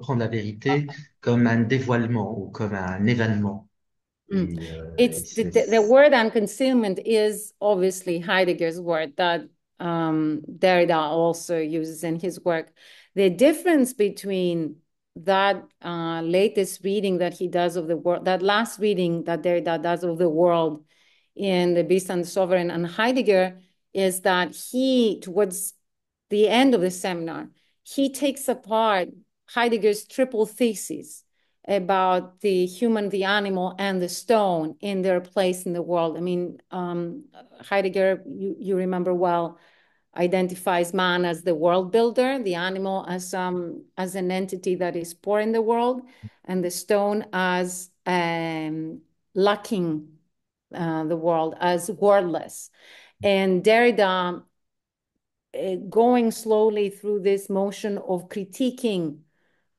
prendre la vérité comme un dévoilement ou comme un événement. Et It's the word unconcealment is obviously Heidegger's word that Derrida also uses in his work. The difference between that latest reading that he does of the world, that last reading that Derrida does of the world in The Beast and the Sovereign, and Heidegger, is that he, towards the end of the seminar, he takes apart Heidegger's triple thesis about the human, the animal, and the stone in their place in the world. I mean, Heidegger, you remember well, identifies man as the world builder, the animal as an entity that is poor in the world, and the stone as lacking the world, as wordless. And Derrida, going slowly through this motion of critiquing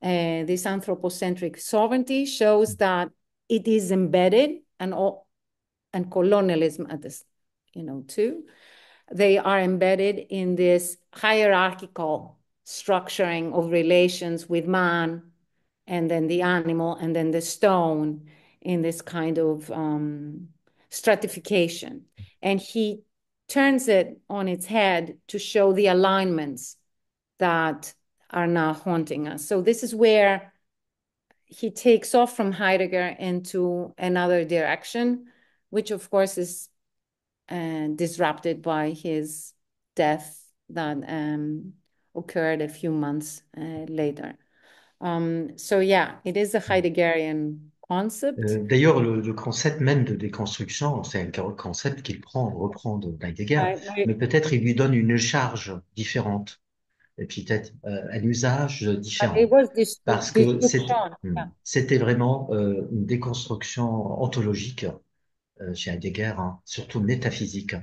this anthropocentric sovereignty, shows that it is embedded, and colonialism at this, too. They are embedded in this hierarchical structuring of relations with man, and then the animal, and then the stone, in this kind of stratification. And he turns it on its head to show the alignments that are now haunting us. So this is where he takes off from Heidegger into another direction, which of course is disrupted by his death that occurred a few months later. So yeah, it is a Heideggerian concept. D'ailleurs, le concept même de déconstruction, c'est un concept qu'il reprend d'Heidegger, mais peut-être il lui donne une charge différente, et puis peut-être un usage It différent. was Parce que destruction. Yeah. c'était vraiment une déconstruction ontologique chez Heidegger, hein, surtout métaphysique,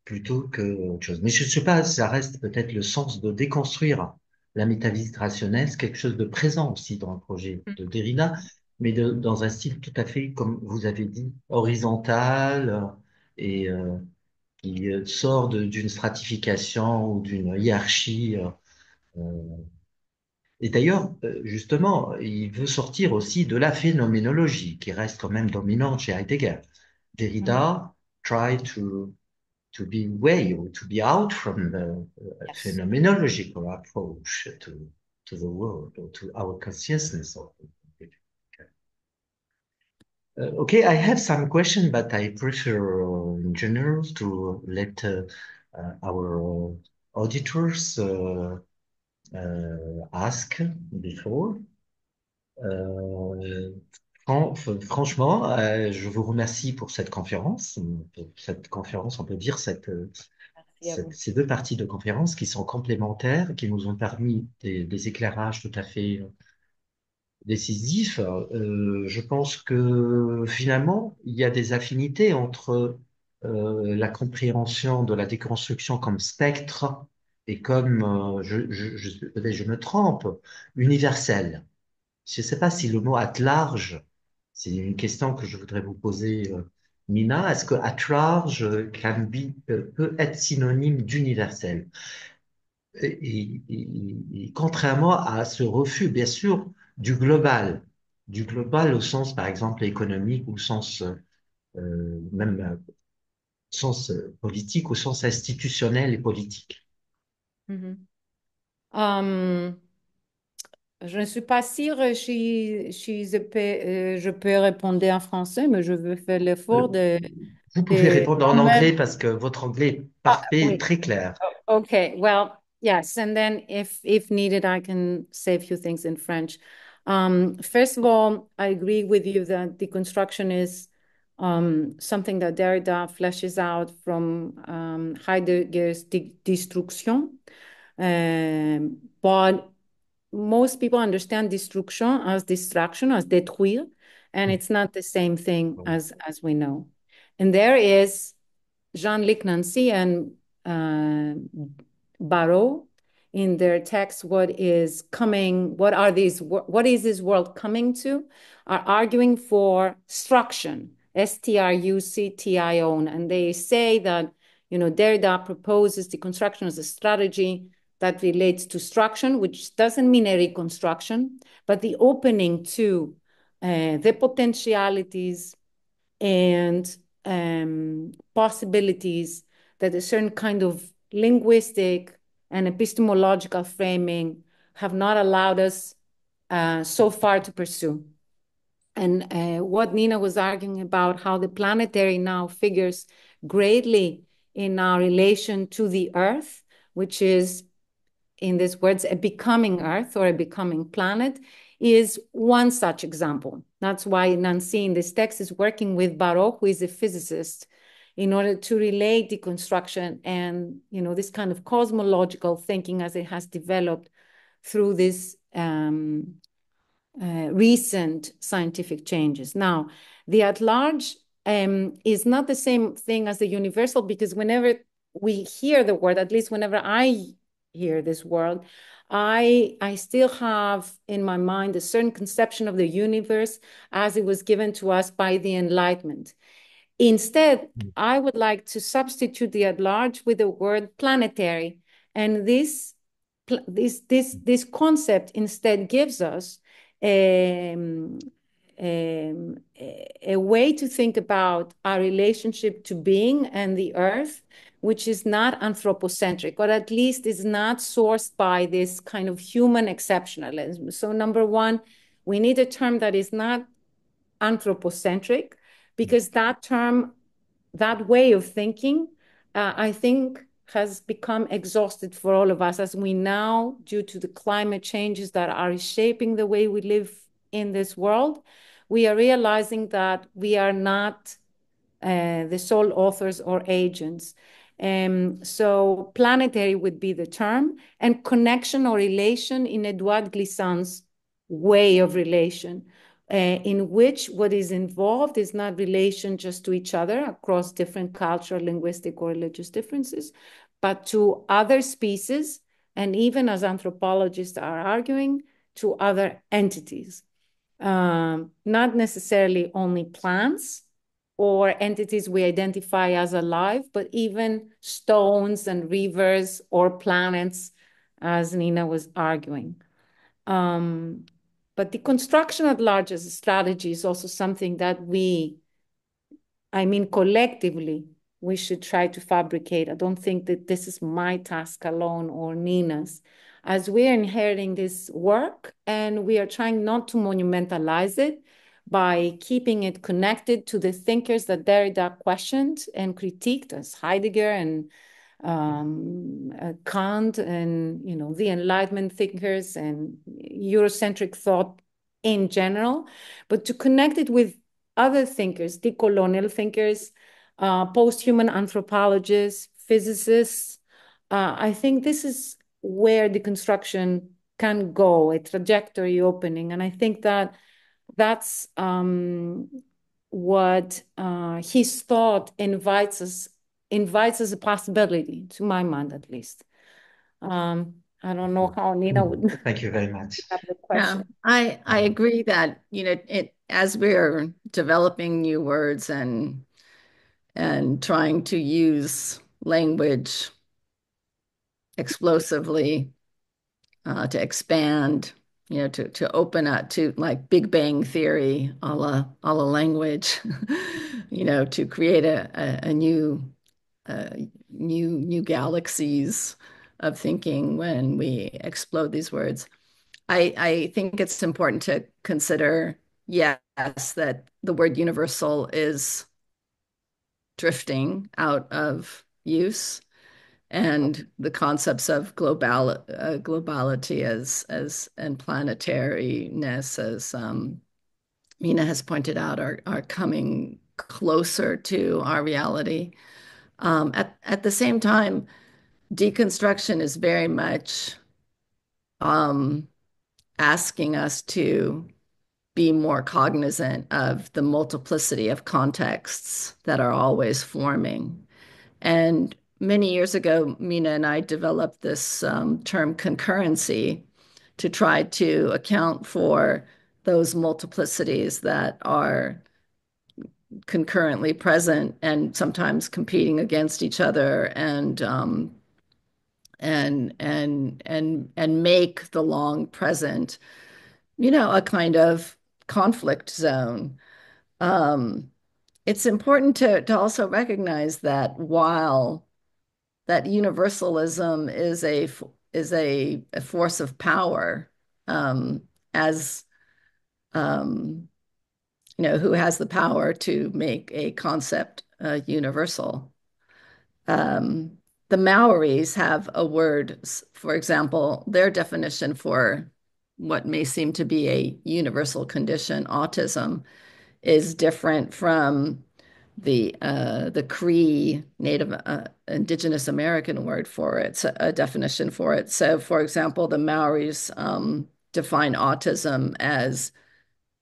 plutôt que autre chose. Mais je ne sais pas, ça reste peut-être le sens de déconstruire la métaphysique rationnelle, c'est quelque chose de présent aussi dans le projet de Derrida, mais dans un style tout à fait, comme vous avez dit, horizontal et qui sort d'une stratification ou d'une hiérarchie. Et d'ailleurs, justement, il veut sortir aussi de la phénoménologie, qui reste quand même dominante chez Heidegger. Derrida try to be away or to be out from the Yes. phenomenological approach to the world or to our consciousness of it. Okay, I have some question, but I prefer in general to let our auditors ask before. Euh, Franchement, je vous remercie pour cette conférence. Cette conférence, on peut dire Merci à vous. ces deux parties de conférence qui sont complémentaires, qui nous ont permis des éclairages tout à fait décisifs. Je pense que finalement, il y a des affinités entre la compréhension de la déconstruction comme spectre et comme, peut-être je me trompe, universel. Je ne sais pas si le mot at large C'est une question que je voudrais vous poser, Mina. Est-ce que at large can be, peut être synonyme d'universel? Et contrairement à ce refus, bien sûr, du global au sens, par exemple, économique, au sens même sens politique, au sens institutionnel et politique. Mhm. Um, je ne suis pas sûre si je peux répondre en français, mais je veux faire l'effort Euh, Vous pouvez de répondre en quand anglais même. parce que votre anglais est Ah, parfait et oui. très clair. Okay, well, yes, and then if needed, I can say a few things in French. First of all, I agree with you that deconstruction is something that Derrida fleshes out from Heidegger's Destruction. But most people understand destruction as destruction, as détruire, and it's not the same thing as we know. And there is Jean-Luc Nancy and uh, Barrault in their text, what is coming, what is this world coming to, are arguing for struction, struction, and they say that, Derrida proposes deconstruction as a strategy that relates to struction, which doesn't mean a reconstruction, but the opening to the potentialities and possibilities that a certain kind of linguistic and epistemological framing have not allowed us so far to pursue. And what Nina was arguing about, how the planetary now figures greatly in our relation to the Earth, which is, in these words, a becoming Earth or a becoming planet, is one such example. That's why Nancy in this text is working with Barrault, who is a physicist, in order to relate deconstruction and, this kind of cosmological thinking as it has developed through this recent scientific changes. Now, the at large is not the same thing as the universal, because whenever we hear the word, at least whenever I hear this word, I still have in my mind a certain conception of the universe as it was given to us by the Enlightenment. Instead, I would like to substitute the at large with the word planetary, and this concept instead gives us um, a way to think about our relationship to being and the earth, which is not anthropocentric, or at least is not sourced by this kind of human exceptionalism. So, number one, we need a term that is not anthropocentric, because that term, that way of thinking, I think has become exhausted for all of us, as we now, due to the climate changes that are reshaping the way we live in this world, we are realizing that we are not the sole authors or agents. So planetary would be the term, and connection or relation in Edouard Glissant's way of relation, in which what is involved is not relation just to each other across different cultural, linguistic, or religious differences, but to other species, and even, as anthropologists are arguing, to other entities. Not necessarily only plants or entities we identify as alive, but even stones and rivers or planets, as Nina was arguing. But deconstruction at large as a strategy is also something that collectively, we should try to fabricate. I don't think that this is my task alone or Nina's, as we're inheriting this work and we are trying not to monumentalize it by keeping it connected to the thinkers that Derrida questioned and critiqued, as Heidegger and Kant and, the Enlightenment thinkers and Eurocentric thought in general, but to connect it with other thinkers, decolonial thinkers, post-human anthropologists, physicists. I think this is where deconstruction can go, a trajectory opening. And I think that that's what his thought invites as a possibility, to my mind at least. I don't know how Nina would Thank you very much. have the Yeah, question. I agree that, as we're developing new words and trying to use language explosively to expand, to open up to like Big Bang Theory a la language, to create a new uh, new galaxies of thinking when we explode these words. I think it's important to consider, yes, that the word universal is drifting out of use, and the concepts of globality as and planetariness, as Mina has pointed out, are coming closer to our reality. At the same time, deconstruction is very much um, asking us to be more cognizant of the multiplicity of contexts that are always forming. And many years ago, Mina and I developed this term concurrency to try to account for those multiplicities that are concurrently present and sometimes competing against each other, and make the long present, a kind of conflict zone. Um, it's important to also recognize that while that universalism is a force of power, um, as who has the power to make a concept universal. Um, the Maoris have a word, for example, their definition for what may seem to be a universal condition, autism, is different from the Cree Native Indigenous American word for it, a definition for it. So, for example, the Maoris define autism as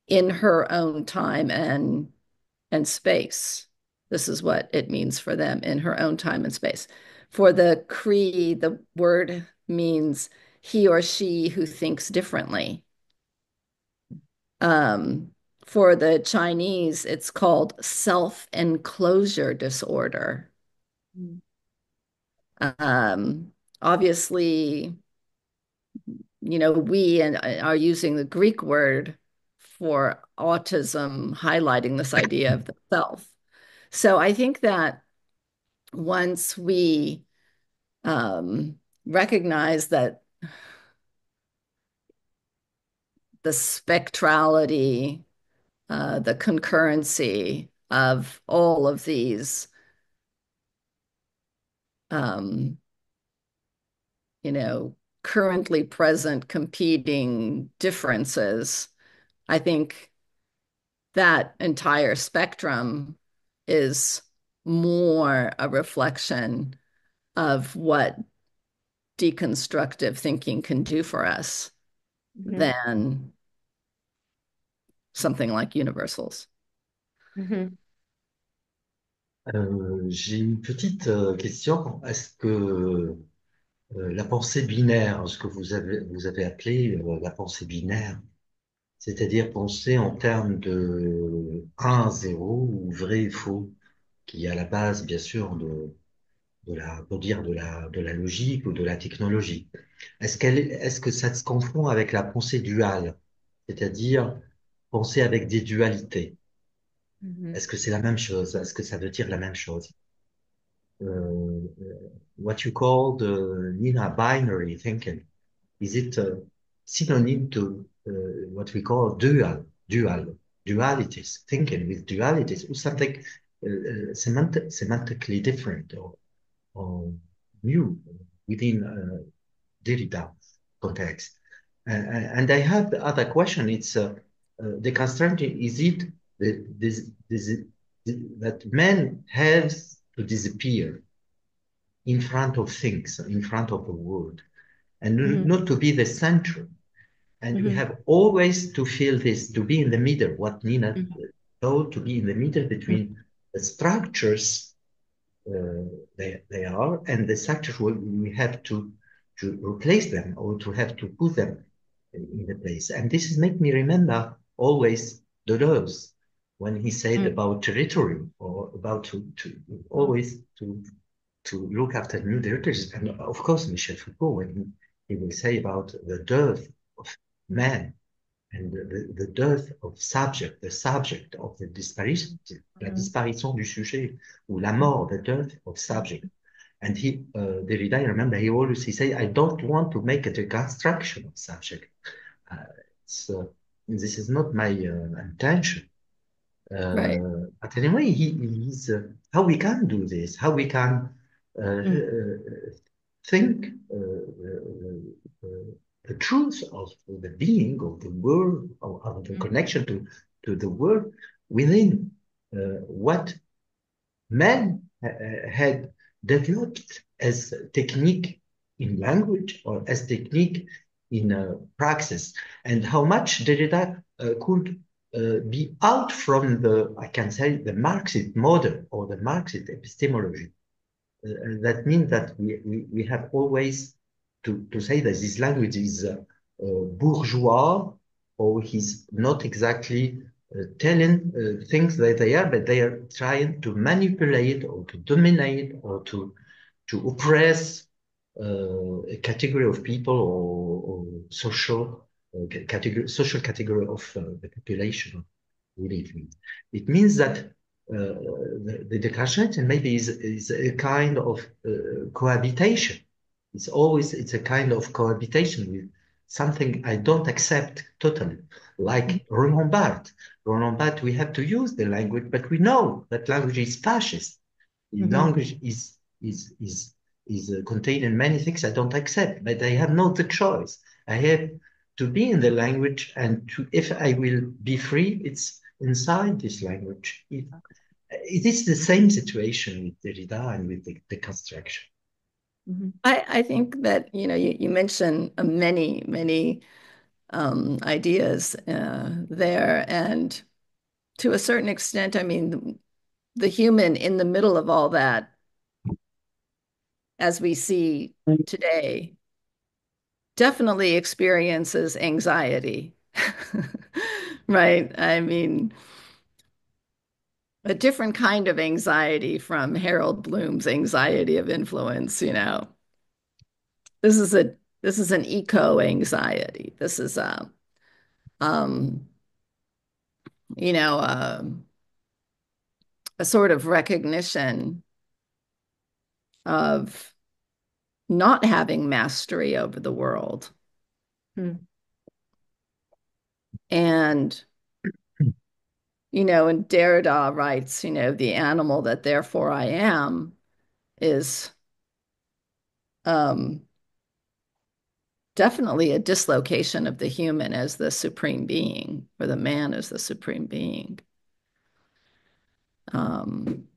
in her own time and space. This is what it means for them, in her own time and space. For the Cree, the word means he or she who thinks differently. Um, for the Chinese, it's called self-enclosure disorder. Mm. Obviously, we are using the Greek word for autism, highlighting this idea of the self. So I think that once we recognize that the spectrality, the concurrency of all of these, um, currently present competing differences, I think that entire spectrum is more a reflection of what deconstructive thinking can do for us Mhm. than something like universals. Mhm. J'ai une petite question. Est-ce que la pensée binaire, ce que vous avez appelé la pensée binaire, c'est-à-dire penser en termes de 1, 0 ou vrai et faux, qui est à la base, bien sûr, on peut dire de la logique ou de la technologie. Est-ce que ça se confond avec la pensée duale, c'est-à-dire penser avec des dualités? Mhm. Est-ce que c'est la même chose? Est-ce que ça veut dire la même chose? What you call the Nina binary thinking, is it synonym to what we call dualities, thinking with dualities, or something semantically different or new within Derrida context? And I have the other question. It's deconstructing. Is it that man has to disappear in front of things, in front of the world, and Mhm. not to be the center? And we Mhm. have always to feel this, to be in the middle, what Nina Mhm. told, to be in the middle between the structures they are and the structures we have to replace them or to have to put them in the place. And this is make me remember always de Deleuze when he said Mm. about territory or about to always to look after new territories. And of course, Michel Foucault, when he will say about the dearth of man and the dearth of subject, the subject of the disparition, la Mm. disparition du sujet, ou la mort, the dearth of subject. And Derrida, I remember, he say, I don't want to make a deconstruction of subject. Uh, this is not my intention. Right. But anyway, he's how we can do this, how we can Mm. think the truth of the being of the world, of the Mm. connection to the world within what man had developed as technique in language or as technique in praxis, and how much Derrida could be out from the, I can say, the Marxist model or the Marxist epistemology. That means that we have always to say that this language is bourgeois or he's not exactly telling things that they are, but they are trying to manipulate or to dominate or to oppress a category of people or social social category of the population we live in. It means that the deconstruction maybe is a kind of cohabitation. It's a kind of cohabitation with something I don't accept totally, Mm. like Roland Barthes. Roland Barthes, we have to use the language, but we know that language is fascist. Mhm. Language is contained in many things I don't accept, but I have no the choice. I have to be in the language, and if I will be free, it's inside this language. It is the same situation with Derrida and with the construction. Mhm. I think that, you mentioned many ideas there. And to a certain extent, I mean, the human in the middle of all that, as we see today, definitely experiences anxiety. Right? I mean, a different kind of anxiety from Harold Bloom's anxiety of influence. This is a this is an eco anxiety. This is um you know a sort of recognition of not having mastery over the world. Mm. And and Derrida writes, the animal that therefore I am is um definitely a dislocation of the human as the supreme being, or the man as the supreme being. Um,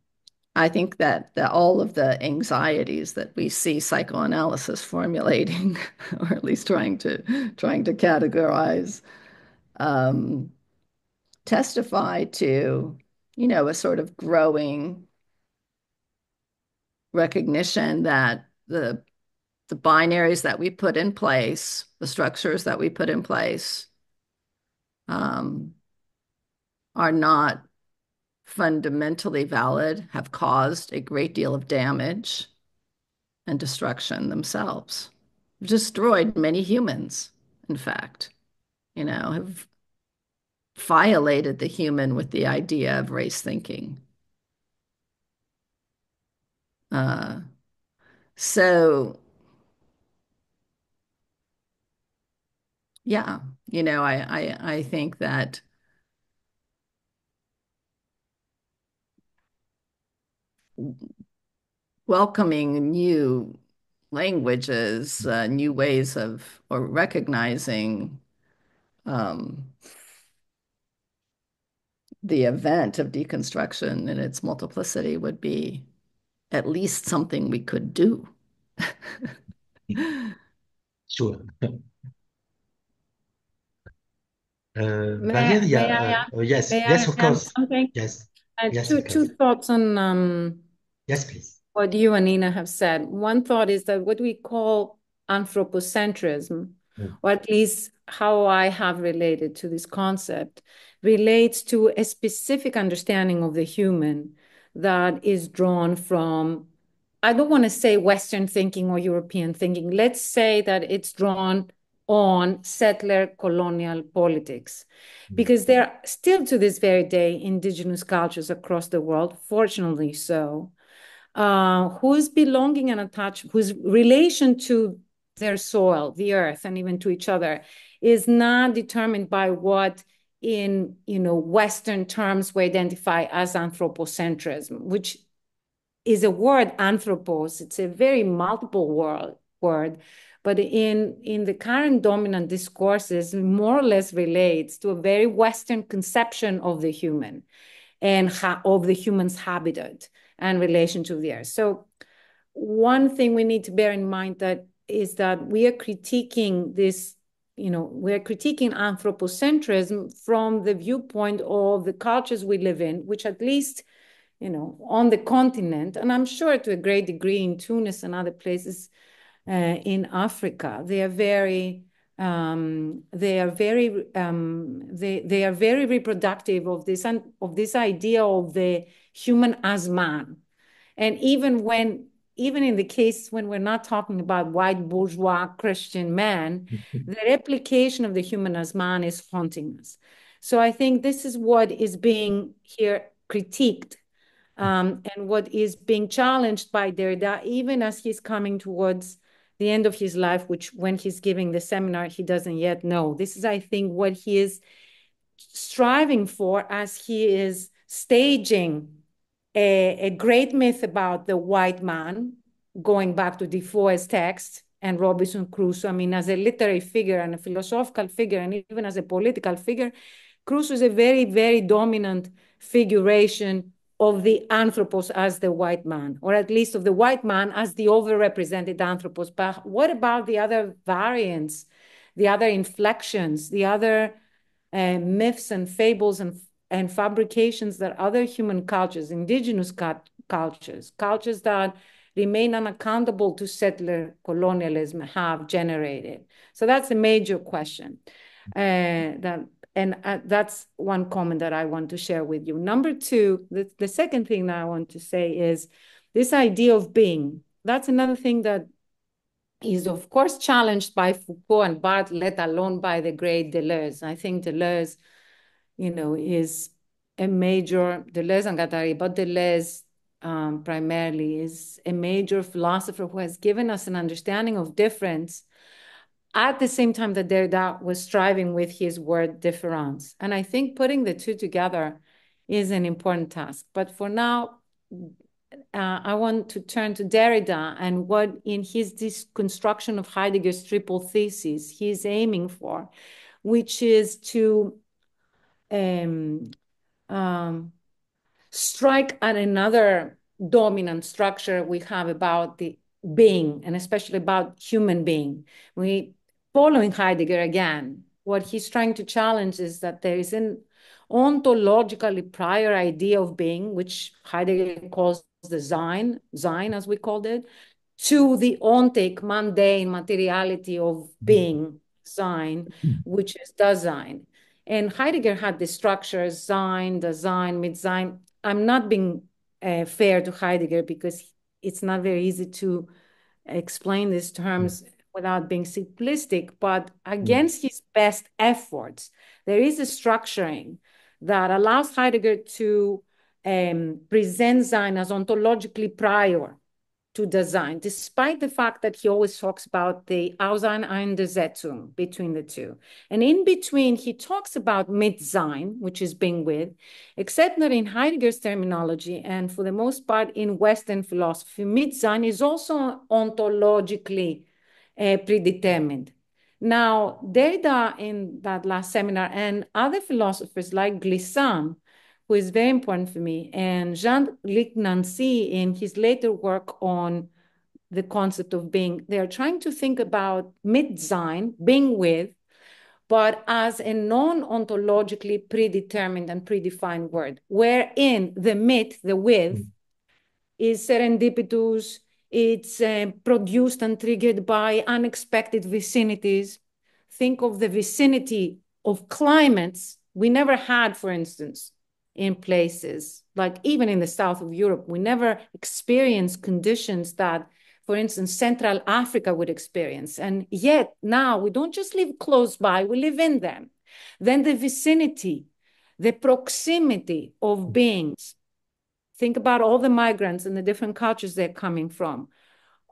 I think that all of the anxieties that we see psychoanalysis formulating, or at least trying to categorize, um, testify to, a sort of growing recognition that the binaries that we put in place, the structures that we put in place, um, are not fundamentally valid, have caused a great deal of damage and destruction themselves. Destroyed many humans, in fact, have violated the human with the idea of race thinking. Uh, so, yeah, I think that welcoming new languages, new ways of, or recognizing um, the event of deconstruction in its multiplicity would be at least something we could do. Sure. May may I Valeria, add, yes, may yes, I of add course. something? Yes, yes, Two of two course. thoughts on Yes, please. what you and Nina have said. One thought is that what we call anthropocentrism, Mm. or at least how I have related to this concept relates to a specific understanding of the human that is drawn from, I don't want to say Western thinking or European thinking. Let's say that it's drawn on settler colonial politics. Because there are still to this very day indigenous cultures across the world, fortunately so, whose belonging and attachment, whose relation to their soil, the earth, and even to each other is not determined by what in Western terms we identify as anthropocentrism, which is a word, anthropos. It's a very multiple word, but in the current dominant discourses, more or less relates to a very Western conception of the human and of the human's habitat and relation to the earth. So one thing we need to bear in mind that is that we are critiquing this, we're critiquing anthropocentrism from the viewpoint of the cultures we live in, which at least, on the continent, and I'm sure to a great degree in Tunis and other places in Africa, they are very they are very reproductive of this and of this idea of the human as man. And even in the case when we're not talking about white bourgeois Christian man, the replication of the human as man is haunting us. So I think this is what is being here critiqued, and what is being challenged by Derrida, even as he's coming towards the end of his life, which when he's giving the seminar, he doesn't yet know. This is, I think, what he is striving for as he is staging a great myth about the white man, going back to Defoe's text and Robinson Crusoe. I mean, as a literary figure and a philosophical figure, and even as a political figure, Crusoe is a very, very dominant figuration of the anthropos as the white man, or at least of the white man as the overrepresented anthropos. But what about the other variants, the other inflections, the other myths and fables and fabrications that other human cultures, indigenous cultures that remain unaccountable to settler colonialism have generated? So that's a major question. That's one comment that I want to share with you. Number two, the second thing that I want to say is this idea of being. That's another thing that is, of course, challenged by Foucault and Barthes, let alone by the great Deleuze. I think Deleuze, is a major, Deleuze and Guattari, but Deleuze primarily is a major philosopher who has given us an understanding of difference at the same time that Derrida was striving with his word difference. And I think putting the two together is an important task. But for now, I want to turn to Derrida and what in his deconstruction of Heidegger's triple thesis he's aiming for, which is to strike at another dominant structure we have about the being, and especially about human being. Following Heidegger again, what he's trying to challenge is that there is an ontologically prior idea of being, which Heidegger calls the Sein as we called it, to the ontic, mundane materiality of being, Sein, which is Dasein. And Heidegger had the structures, Sein, Dasein, Mitsein. I'm not being fair to Heidegger because it's not very easy to explain these terms without being simplistic, but against his best efforts, there is a structuring that allows Heidegger to present Sein as ontologically prior to Dasein, despite the fact that he always talks about the Ausein und der Setzung between the two. And in between, he talks about Mitsein, which is being with, except that in Heidegger's terminology, and for the most part in Western philosophy, Mitsein is also ontologically predetermined. Now, Derrida in that last seminar and other philosophers like Glissant, who is very important for me, and Jean-Luc Nancy in his later work on the concept of being, they are trying to think about Mitsein, being with, but as a non-ontologically predetermined and predefined word, wherein the mit, the with, is serendipitous, it's produced and triggered by unexpected vicinities. think of the vicinity of climates we never had, for instance, in places like even in the south of Europe, we never experienced conditions that, for instance, Central Africa would experience. And yet now we don't just live close by, we live in them. Then the vicinity, the proximity of beings. Think about all the migrants and the different cultures they're coming from,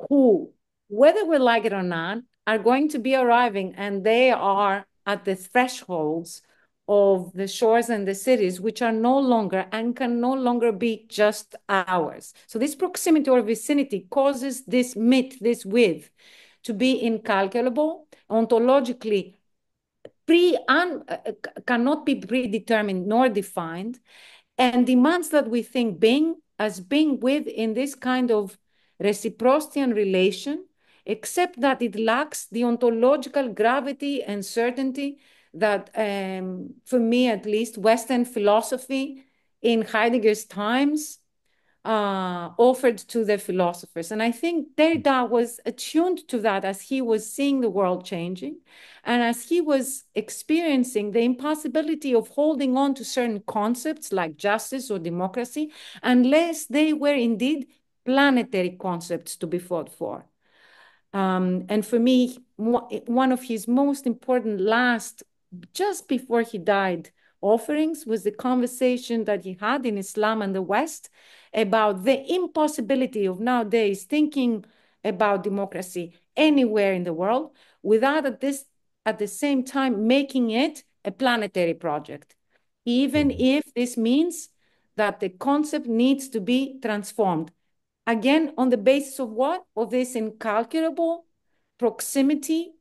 who, whether we like it or not, are going to be arriving, and they are at the thresholds of the shores and the cities, which are no longer and can no longer be just ours. So this proximity or vicinity causes this myth, this width, to be incalculable, ontologically cannot be predetermined nor defined, and demands that we think being as being with in this kind of reciprocity and relation, except that it lacks the ontological gravity and certainty that, for me at least, Western philosophy in Heidegger's times offered to the philosophers. And I think Derrida was attuned to that as he was seeing the world changing and as he was experiencing the impossibility of holding on to certain concepts like justice or democracy unless they were indeed planetary concepts to be fought for. And for me, one of his most important last, just before he died, offerings was the conversation that he had in Islam and the West about the impossibility of nowadays thinking about democracy anywhere in the world without at the same time making it a planetary project, even if this means that the concept needs to be transformed. Again, on the basis of what? Of this incalculable proximity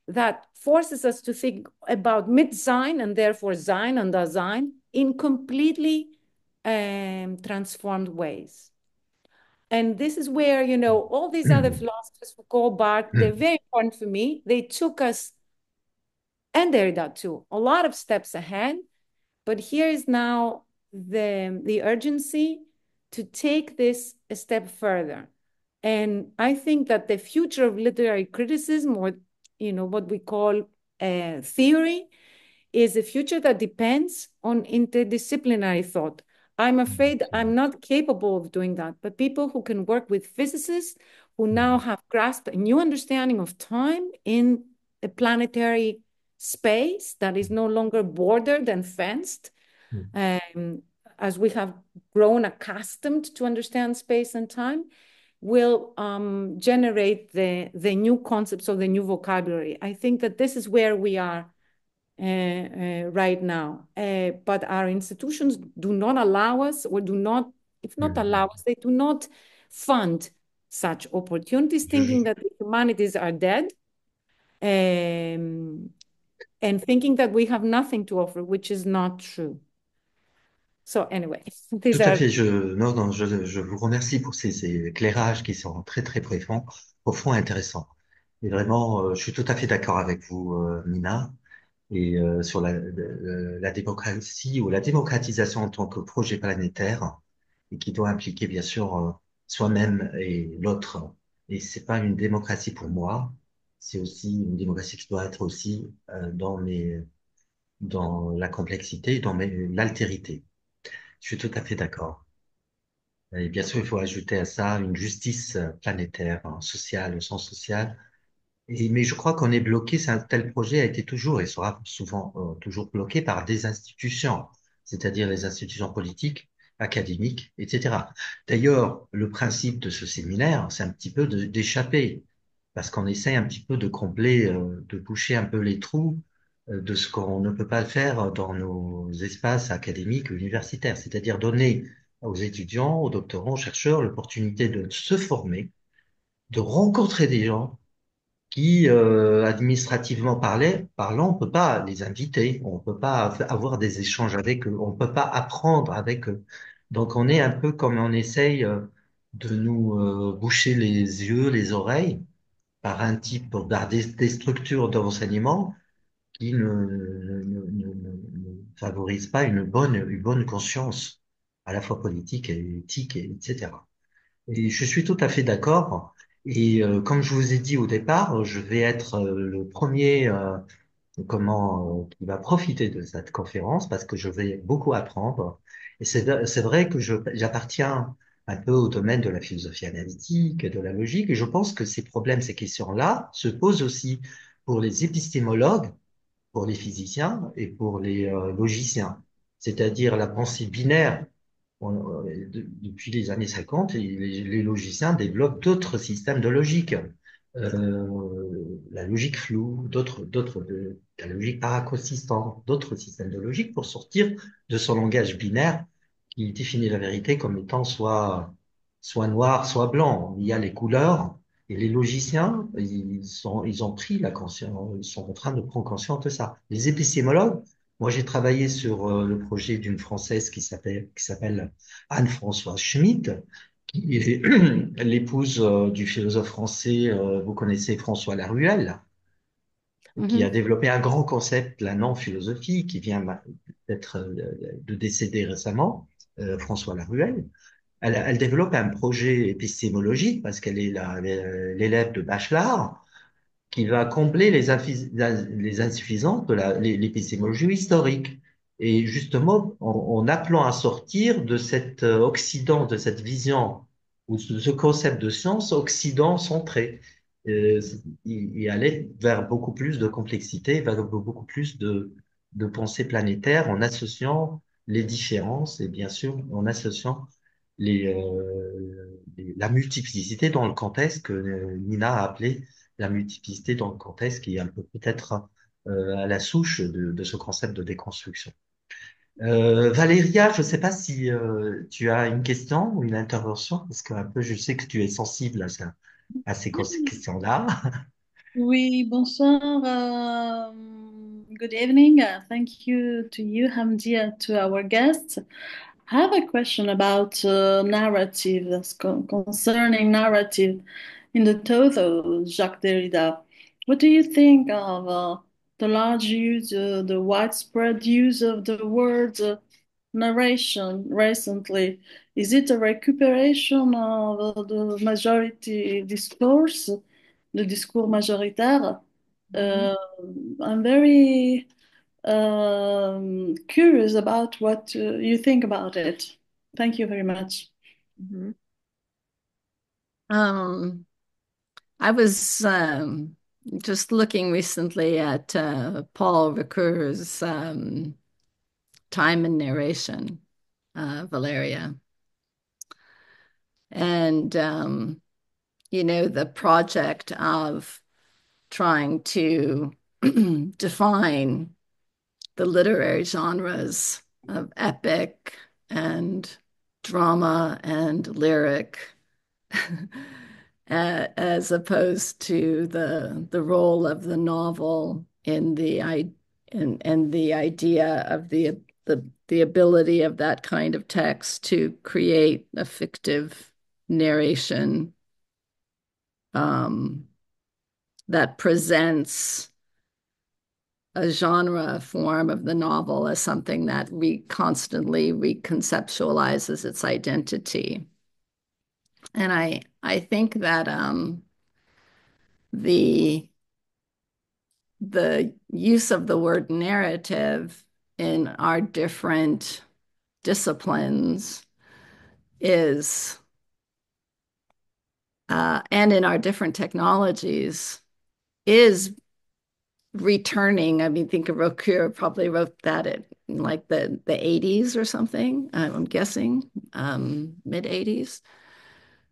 that forces us to think about Mit-Sein and therefore Sein and Dasein in completely transformed ways. And this is where, all these other philosophers, Foucault, Barthes, they're very important for me. They took us, and Derrida too, a lot of steps ahead. But here is now the urgency to take this a step further. And I think that the future of literary criticism, or what we call theory, is a future that depends on interdisciplinary thought. I'm afraid I'm not capable of doing that, but people who can work with physicists who now have grasped a new understanding of time in a planetary space that is no longer bordered and fenced, as we have grown accustomed to understand space and time, will generate the new concepts of the new vocabulary. I think that this is where we are right now. But our institutions do not allow us, or do not, if not allow us, they do not fund such opportunities, thinking that the humanities are dead, and thinking that we have nothing to offer, which is not true. So anyway, Tout these à are... fait. Non, non, je vous remercie pour ces éclairages qui sont très, très profonds et intéressants. Et vraiment, je suis tout à fait d'accord avec vous, Mina, et sur la démocratie ou la démocratisation en tant que projet planétaire, et qui doit impliquer bien sûr soi-même et l'autre. Et c'est pas une démocratie pour moi, c'est aussi une démocratie qui doit être aussi dans la complexité, l'altérité. Je suis tout à fait d'accord. Et bien sûr, il faut ajouter à ça une justice planétaire, hein, sociale, au sens social. Mais je crois qu'on est bloqué, c'est un tel projet a été toujours et sera souvent toujours bloqué par des institutions, c'est-à-dire les institutions politiques, académiques, etc. D'ailleurs, le principe de ce séminaire, c'est un petit peu d'échapper, parce qu'on essaie un petit peu de combler, de boucher un peu les trous de ce qu'on ne peut pas faire dans nos espaces académiques, universitaires, c'est-à-dire donner aux étudiants, aux doctorants, aux chercheurs l'opportunité de se former, de rencontrer des gens qui, administrativement parlant, on peut pas les inviter, on peut pas avoir des échanges avec eux, on peut pas apprendre avec eux. Donc on est un peu comme on essaye de nous boucher les yeux, les oreilles par un type, par des structures d'enseignement qui ne favorisent pas une bonne conscience à la fois politique et éthique, etc. Et je suis tout à fait d'accord. Et comme je vous ai dit au départ, je vais être le premier qui va profiter de cette conférence parce que je vais beaucoup apprendre. Et c'est vrai que j'appartiens un peu au domaine de la philosophie analytique et de la logique. Et je pense que ces problèmes, ces questions-là se posent aussi pour les épistémologues, pour les physiciens et pour les logiciens. C'est-à-dire la pensée binaire. Depuis les années 50, les logiciens développent d'autres systèmes de logique. La logique floue, la logique paraconsistante, d'autres systèmes de logique pour sortir de son langage binaire qui définit la vérité comme étant soit noir, soit blanc. Il y a les couleurs et les logiciens, ils ont pris la conscience, ils sont en train de prendre conscience de ça. Les épistémologues, moi j'ai travaillé sur le projet d'une Française qui s'appelle Anne-Françoise Schmitt, qui est l'épouse du philosophe français, vous connaissez François Laruelle, qui a Mhm. développé un grand concept, la non-philosophie, qui vient d'être de décéder récemment, François Laruelle. Elle développe un projet épistémologique parce qu'elle est l'élève de bachelor qui va combler les insuffisances de l'épistémologie historique. Et justement, en appelant à sortir de cet Occident, de cette vision, ou de ce concept de science Occident centré, euh, et aller vers beaucoup plus de complexité, vers beaucoup plus de pensée planétaire, en associant les différences et bien sûr en associant la multiplicité dans le contexte que Nina a appelé la multiplicité dans le contexte qui est un peu peut-être à la souche de ce concept de déconstruction. Valéria, je ne sais pas si tu as une question ou une intervention, parce que un peu je sais que tu es sensible à ces questions-là. Oui, bonsoir. Good evening. Thank you to you, Hamdi, and to our guests. I have a question about narrative, concerning narrative in the thought of Jacques Derrida. What do you think of the large use, the widespread use of the word narration recently? Is it a recuperation of the majority discourse, le discours majoritaire? Mhm. Uh, I'm very curious about what you think about it. Thank you very much. Mhm. I was just looking recently at Paul Ricoeur's Time and Narration, Valeria. And, the project of trying to define the literary genres of epic and drama and lyric as opposed to the role of the novel in and the idea of the ability of that kind of text to create a fictive narration um, that presents a genre form of the novel as something that constantly reconceptualizes its identity. And I think that the the use of the word narrative in our different disciplines is and in our different technologies is returning. I mean, think of Rocure probably wrote that in like the 80s or something, I'm guessing, mid 80s.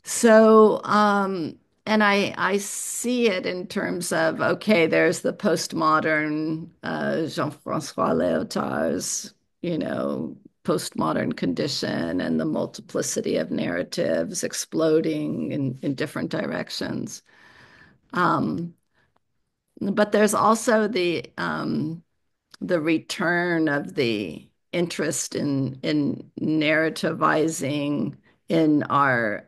So, and I see it in terms of, okay, there's the postmodern Jean-François Lyotard's, postmodern condition and the multiplicity of narratives exploding in different directions. Um, but there's also the return of the interest in narrativizing in our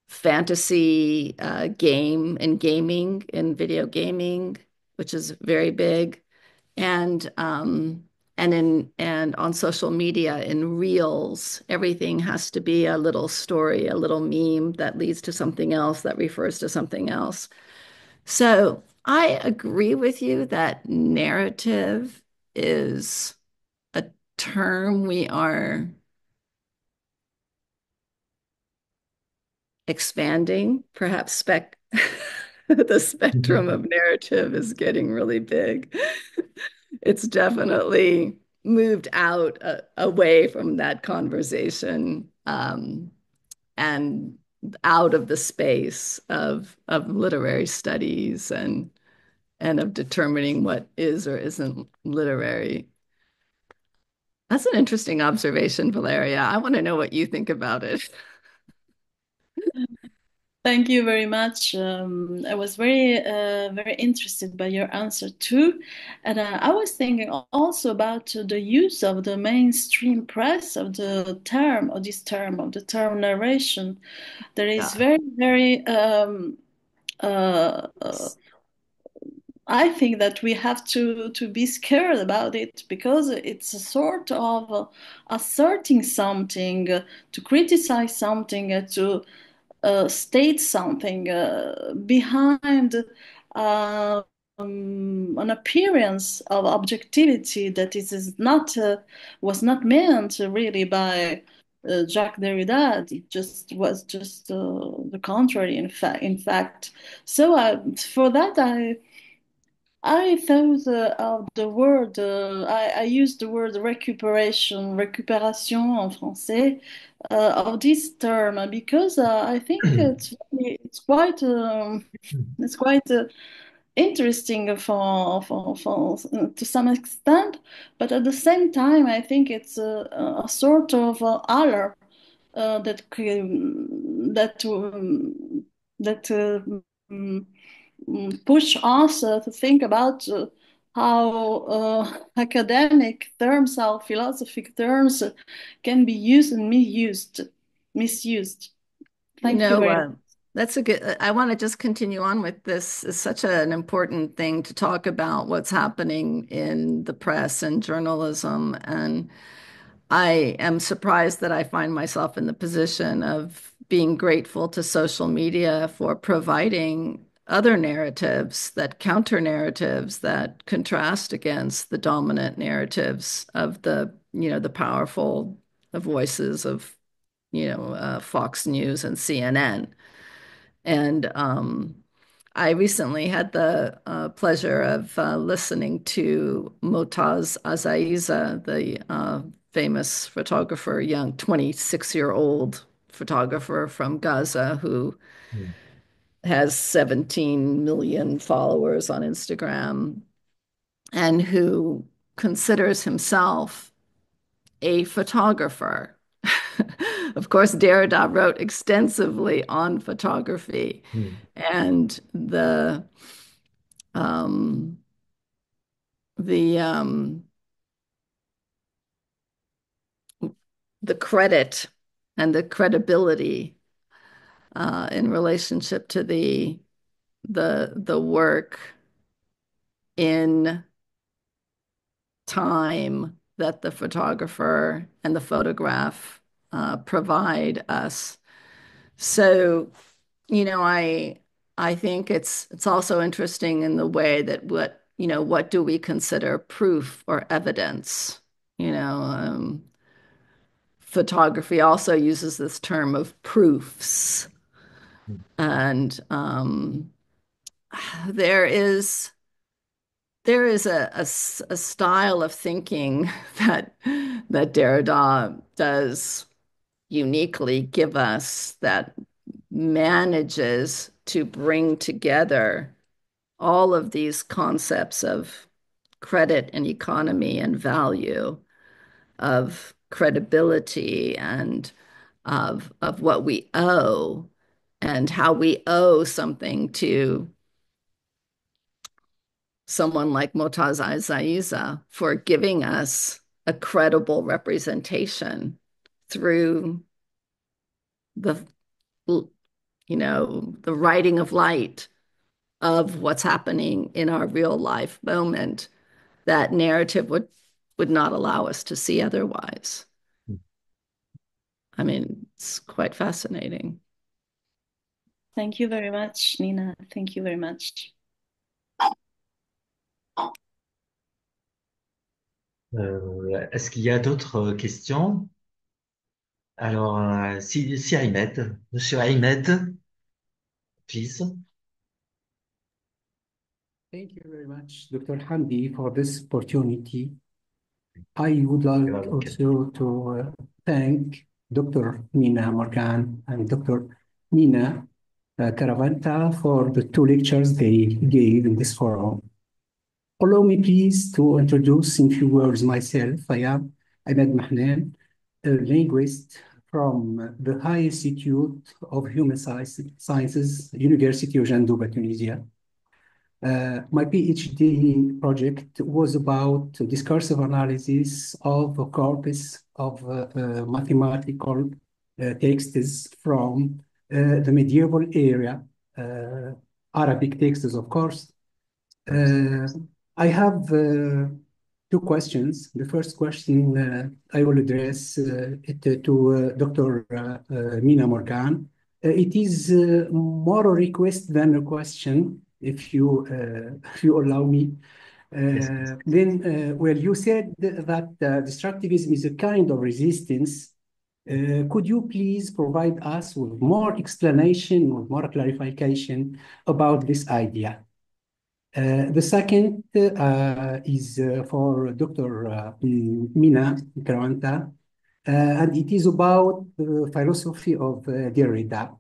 fantasy game and gaming and video gaming, which is very big, and on social media in reels, everything has to be a little story, a little meme that leads to something else that refers to something else. So I agree with you that narrative is a term we are expanding. Perhaps the spectrum of narrative is getting really big. It's definitely moved out away from that conversation, and out of the space of literary studies and of determining what is or isn't literary. That's an interesting observation, Valeria. I want to know what you think about it. Thank you very much. I was very interested by your answer too, and I was thinking also about the use of the mainstream press of the term, or this term of the term narration. There is Yeah. very uh, uh, I think that we have to be scared about it because it's a sort of asserting something, to criticize something, to state something behind an appearance of objectivity that is not was not meant really by Jacques Derrida. It just was just the contrary. In fact, so for that I thought of the word, I used the word récupération en français, of this term because I think it's quite interesting for to some extent, but at the same time, I think it's a sort of alarm that that mm, push us to think about how academic terms, how philosophic terms can be used and misused. You Thank you know, very much. that's a good, I want to just continue on with this. It's such an important thing to talk about what's happening in the press and journalism. And I am surprised that I find myself in the position of being grateful to social media for providing other narratives, that counter narratives that contrast against the dominant narratives of the powerful voices of, Fox News and CNN. And I recently had the pleasure of listening to Motaz Azaiza, the famous photographer, young 26-year-old photographer from Gaza who Mm, has 17 million followers on Instagram and who considers himself a photographer. Of course, Derrida wrote extensively on photography, mm, and um, the the credit and the credibility in relationship to the work in time that the photographer and the photograph provide us. So, I think it's also interesting in the way that what do we consider proof or evidence? Photography also uses this term of proofs, mm, and there is there is a style of thinking that Derrida does uniquely give us that manages to bring together all of these concepts of credit and economy and value, of credibility and of what we owe and how we owe something to someone like Motaz Zaiza for giving us a credible representation through the the writing of light of what's happening in our real life moment that narrative would not allow us to see otherwise. mm. I mean, it's quite fascinating. Thank you very much, Nina. Thank you very much. Est-ce qu'il y a d'autres questions? Alors, si Ahmed, Monsieur Ahmed, please. Thank you very much, Dr. Hamdi, for this opportunity. I would like You're welcome. also to thank Dr. Mina Morgan and Dr. Mina Karavanta for the two lectures they gave in this forum. Allow me, please, to introduce in few words myself. I am Ahmed Mahnan, a linguist from the High Institute of Human Sciences, University of Jandouba, Tunisia. My PhD project was about discursive analysis of a corpus of mathematical texts from the medieval era, Arabic texts, of course. Uh, I have two questions. The first question I will address it to Dr. Mina Morgan. It is more a request than a question, if you if you allow me. Yes, please. Well, you said that destructivism is a kind of resistance. Could you please provide us with more explanation or more clarification about this idea? The second is for Dr. Mina Karavanta, and it is about the philosophy of Derrida.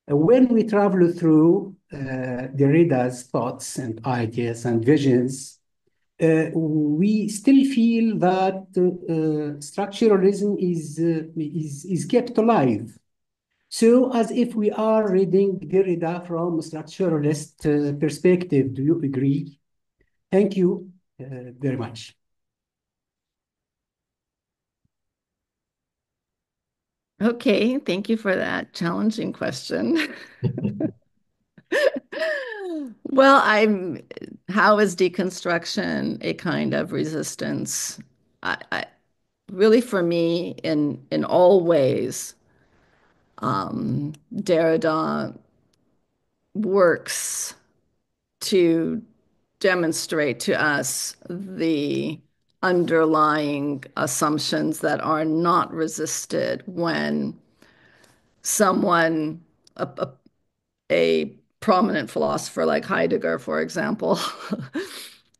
When we travel through Derrida's thoughts and ideas and visions, we still feel that structuralism is kept alive. So, as if we are reading Derrida from a structuralist perspective, do you agree? Thank you very much. Okay, thank you for that challenging question. Well, how is deconstruction a kind of resistance? I really for me in all ways, Derrida works to demonstrate to us the underlying assumptions that are not resisted when someone, a, a prominent philosopher like Heidegger, for example,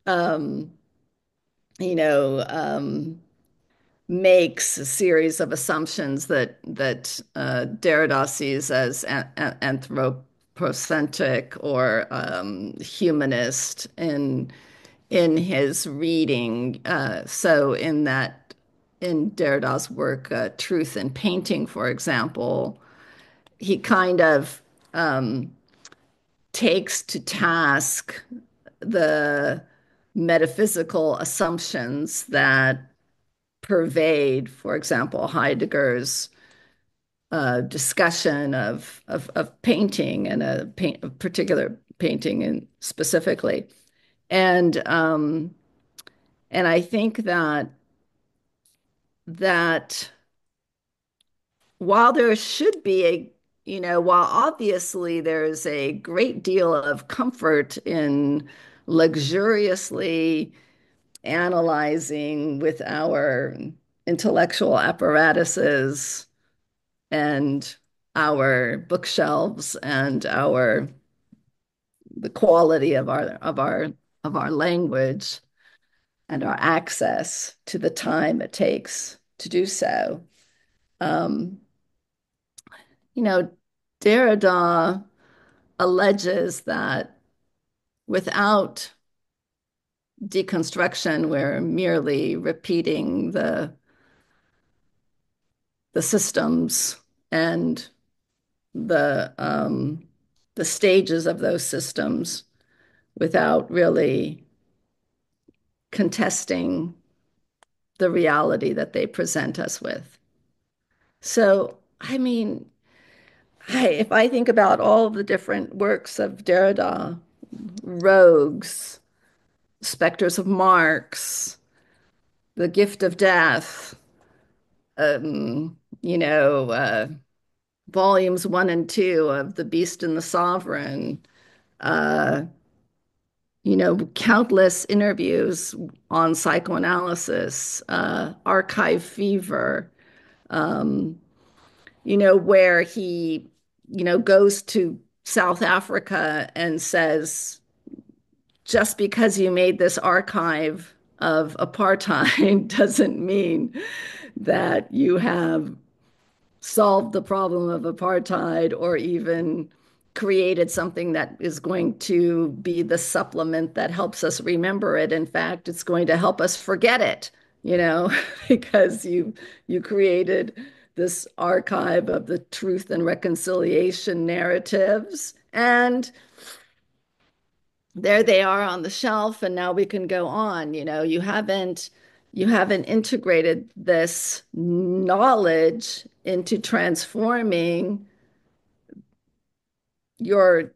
um, you know, makes a series of assumptions that Derrida sees as anthropocentric or humanist in his reading. In Derrida's work, Truth in Painting, for example, he kind of takes to task the metaphysical assumptions that pervade, for example, Heidegger's discussion of painting and a particular painting and specifically. And and I think that while there should be while obviously there's a great deal of comfort in luxuriously analyzing with our intellectual apparatuses and our bookshelves and our the quality of our language and our access to the time it takes to do so. Um, you know, Derrida alleges that without deconstruction, we're merely repeating the systems and the stages of those systems without really contesting the reality that they present us with. So, I mean, if I think about all the different works of Derrida, Rogues, Spectres of Marx, The Gift of Death, um, you know, uh, volumes one and two of The Beast and the Sovereign, uh, countless interviews on psychoanalysis, archive fever, where he, goes to South Africa and says, just because you made this archive of apartheid doesn't mean that you have solved the problem of apartheid or even created something that is going to be the supplement that helps us remember it. In fact, it's going to help us forget it, because you created this archive of the truth and reconciliation narratives. And there they are on the shelf, and now we can go on. You haven't integrated this knowledge into transforming your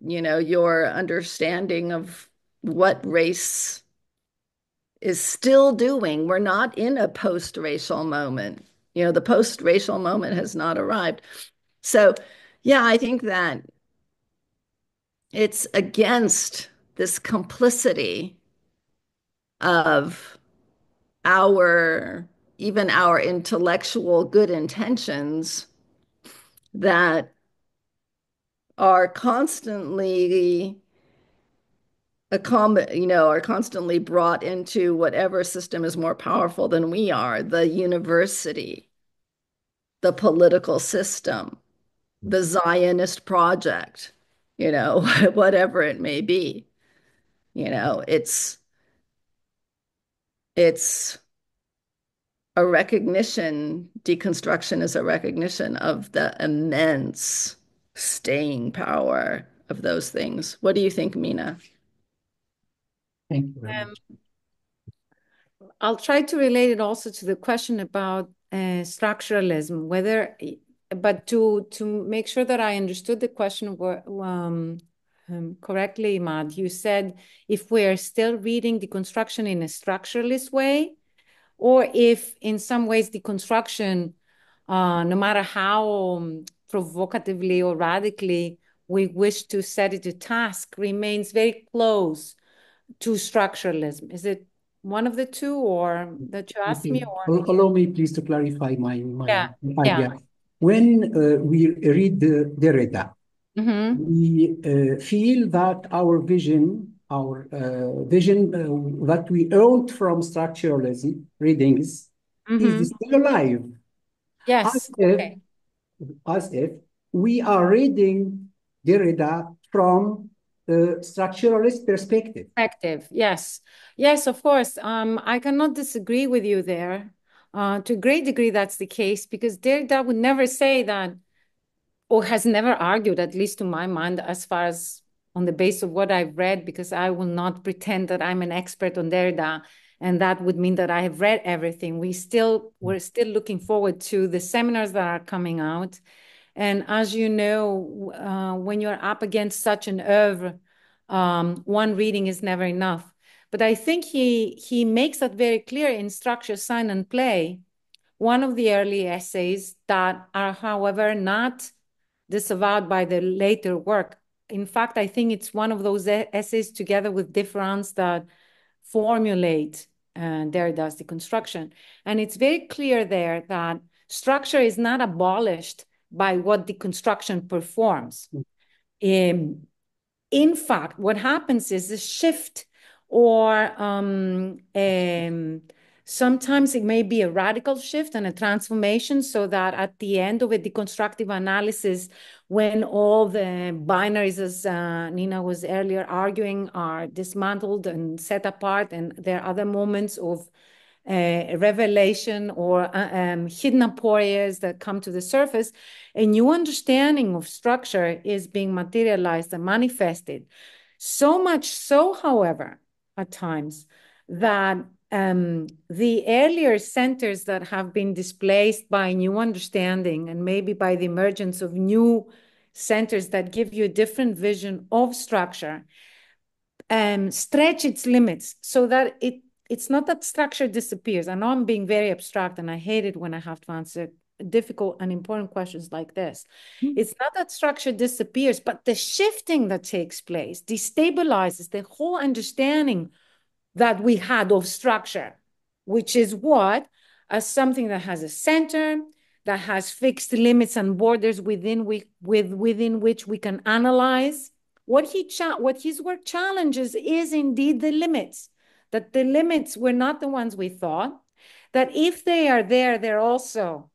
understanding of what race is still doing. We're not in a post-racial moment. The post-racial moment has not arrived. So, yeah, I think that it's against this complicity of our even our intellectual good intentions that are constantly are constantly brought into whatever system is more powerful than we are, the university, the political system, the Zionist project, whatever it may be. It's a recognition, deconstruction is a recognition of the immense staying power of those things. What do you think, Mina? Thank you very much. I'll try to relate it also to the question about structuralism, but to make sure that I understood the question correctly, Mad, you said if we are still reading deconstruction in a structuralist way, or if in some ways deconstruction, no matter how provocatively or radically we wish to set it to task, remains very close to structuralism. Is it one of the two, or that you asked me, Okay. or Allow me please to clarify my yeah, idea. When we read the Derrida, mm-hmm. we feel that our vision that we earned from structuralism readings Mm-hmm. is still alive, as Yes, if, okay. as if we are reading Derrida from a structuralist perspective. Perspective, yes. Yes, of course. I cannot disagree with you there. To a great degree, that's the case, because Derrida would never say that, or has never argued, at least to my mind, as far as on the basis of what I've read, because I will not pretend that I'm an expert on Derrida, and that would mean that I have read everything. We're still looking forward to the seminars that are coming out. And as you know, when you're up against such an oeuvre, one reading is never enough. But I think he makes that very clear in Structure, Sign, and Play, one of the early essays that are, however, not disavowed by the later work. In fact, I think it's one of those essays together with Difference that formulate Derrida's deconstruction. And it's very clear there that structure is not abolished by what deconstruction performs. In fact, what happens is a shift, or sometimes it may be a radical shift and a transformation, so that at the end of a deconstructive analysis, when all the binaries, as Nina was earlier arguing, are dismantled and set apart, and there are other moments of revelation or hidden aporias that come to the surface, a new understanding of structure is being materialized and manifested. So much so, however, at times, that the earlier centers that have been displaced by new understanding, and maybe by the emergence of new centers that give you a different vision of structure, stretch its limits, so that it's not that structure disappears. I know I'm being very abstract, and I hate it when I have to answer difficult and important questions like this. It's not that structure disappears, but the shifting that takes place destabilizes the whole understanding that we had of structure, which is what? As something that has a center, that has fixed limits and borders within which we can analyze. What his work challenges is indeed the limits, that the limits were not the ones we thought, that if they are there, they're also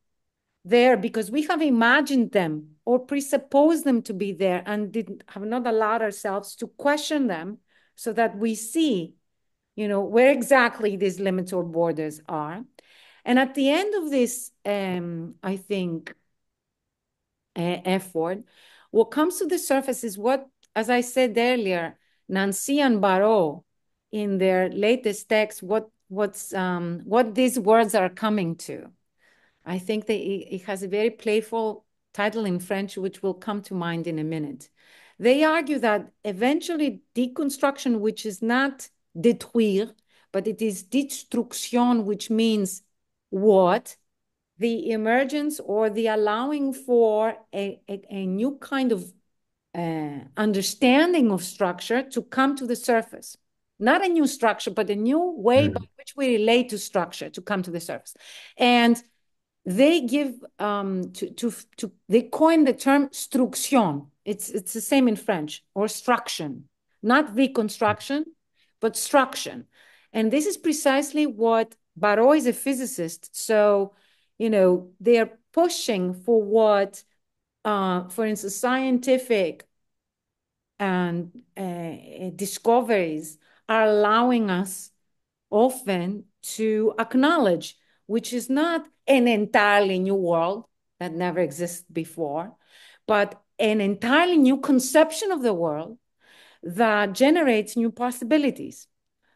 there because we have imagined them or presupposed them to be there and have not allowed ourselves to question them so that we see, where exactly these limits or borders are. And at the end of this, I think, effort, what comes to the surface is what, as I said earlier, Nancy and Barreau, in their latest text, what these words are coming to. I think that it has a very playful title in French, which will come to mind in a minute. They argue that eventually deconstruction, which is not détruire, but it is destruction, which means what? The emergence or the allowing for a new kind of understanding of structure to come to the surface. Not a new structure, but a new way by which we relate to structure to come to the surface. And they give they coin the term struction. It's the same in French, or struction, not reconstruction, but struction. And this is precisely what Barreau is a physicist. So, they're pushing for what, for instance, scientific and discoveries are allowing us often to acknowledge, which is not an entirely new world that never existed before, but an entirely new conception of the world that generates new possibilities.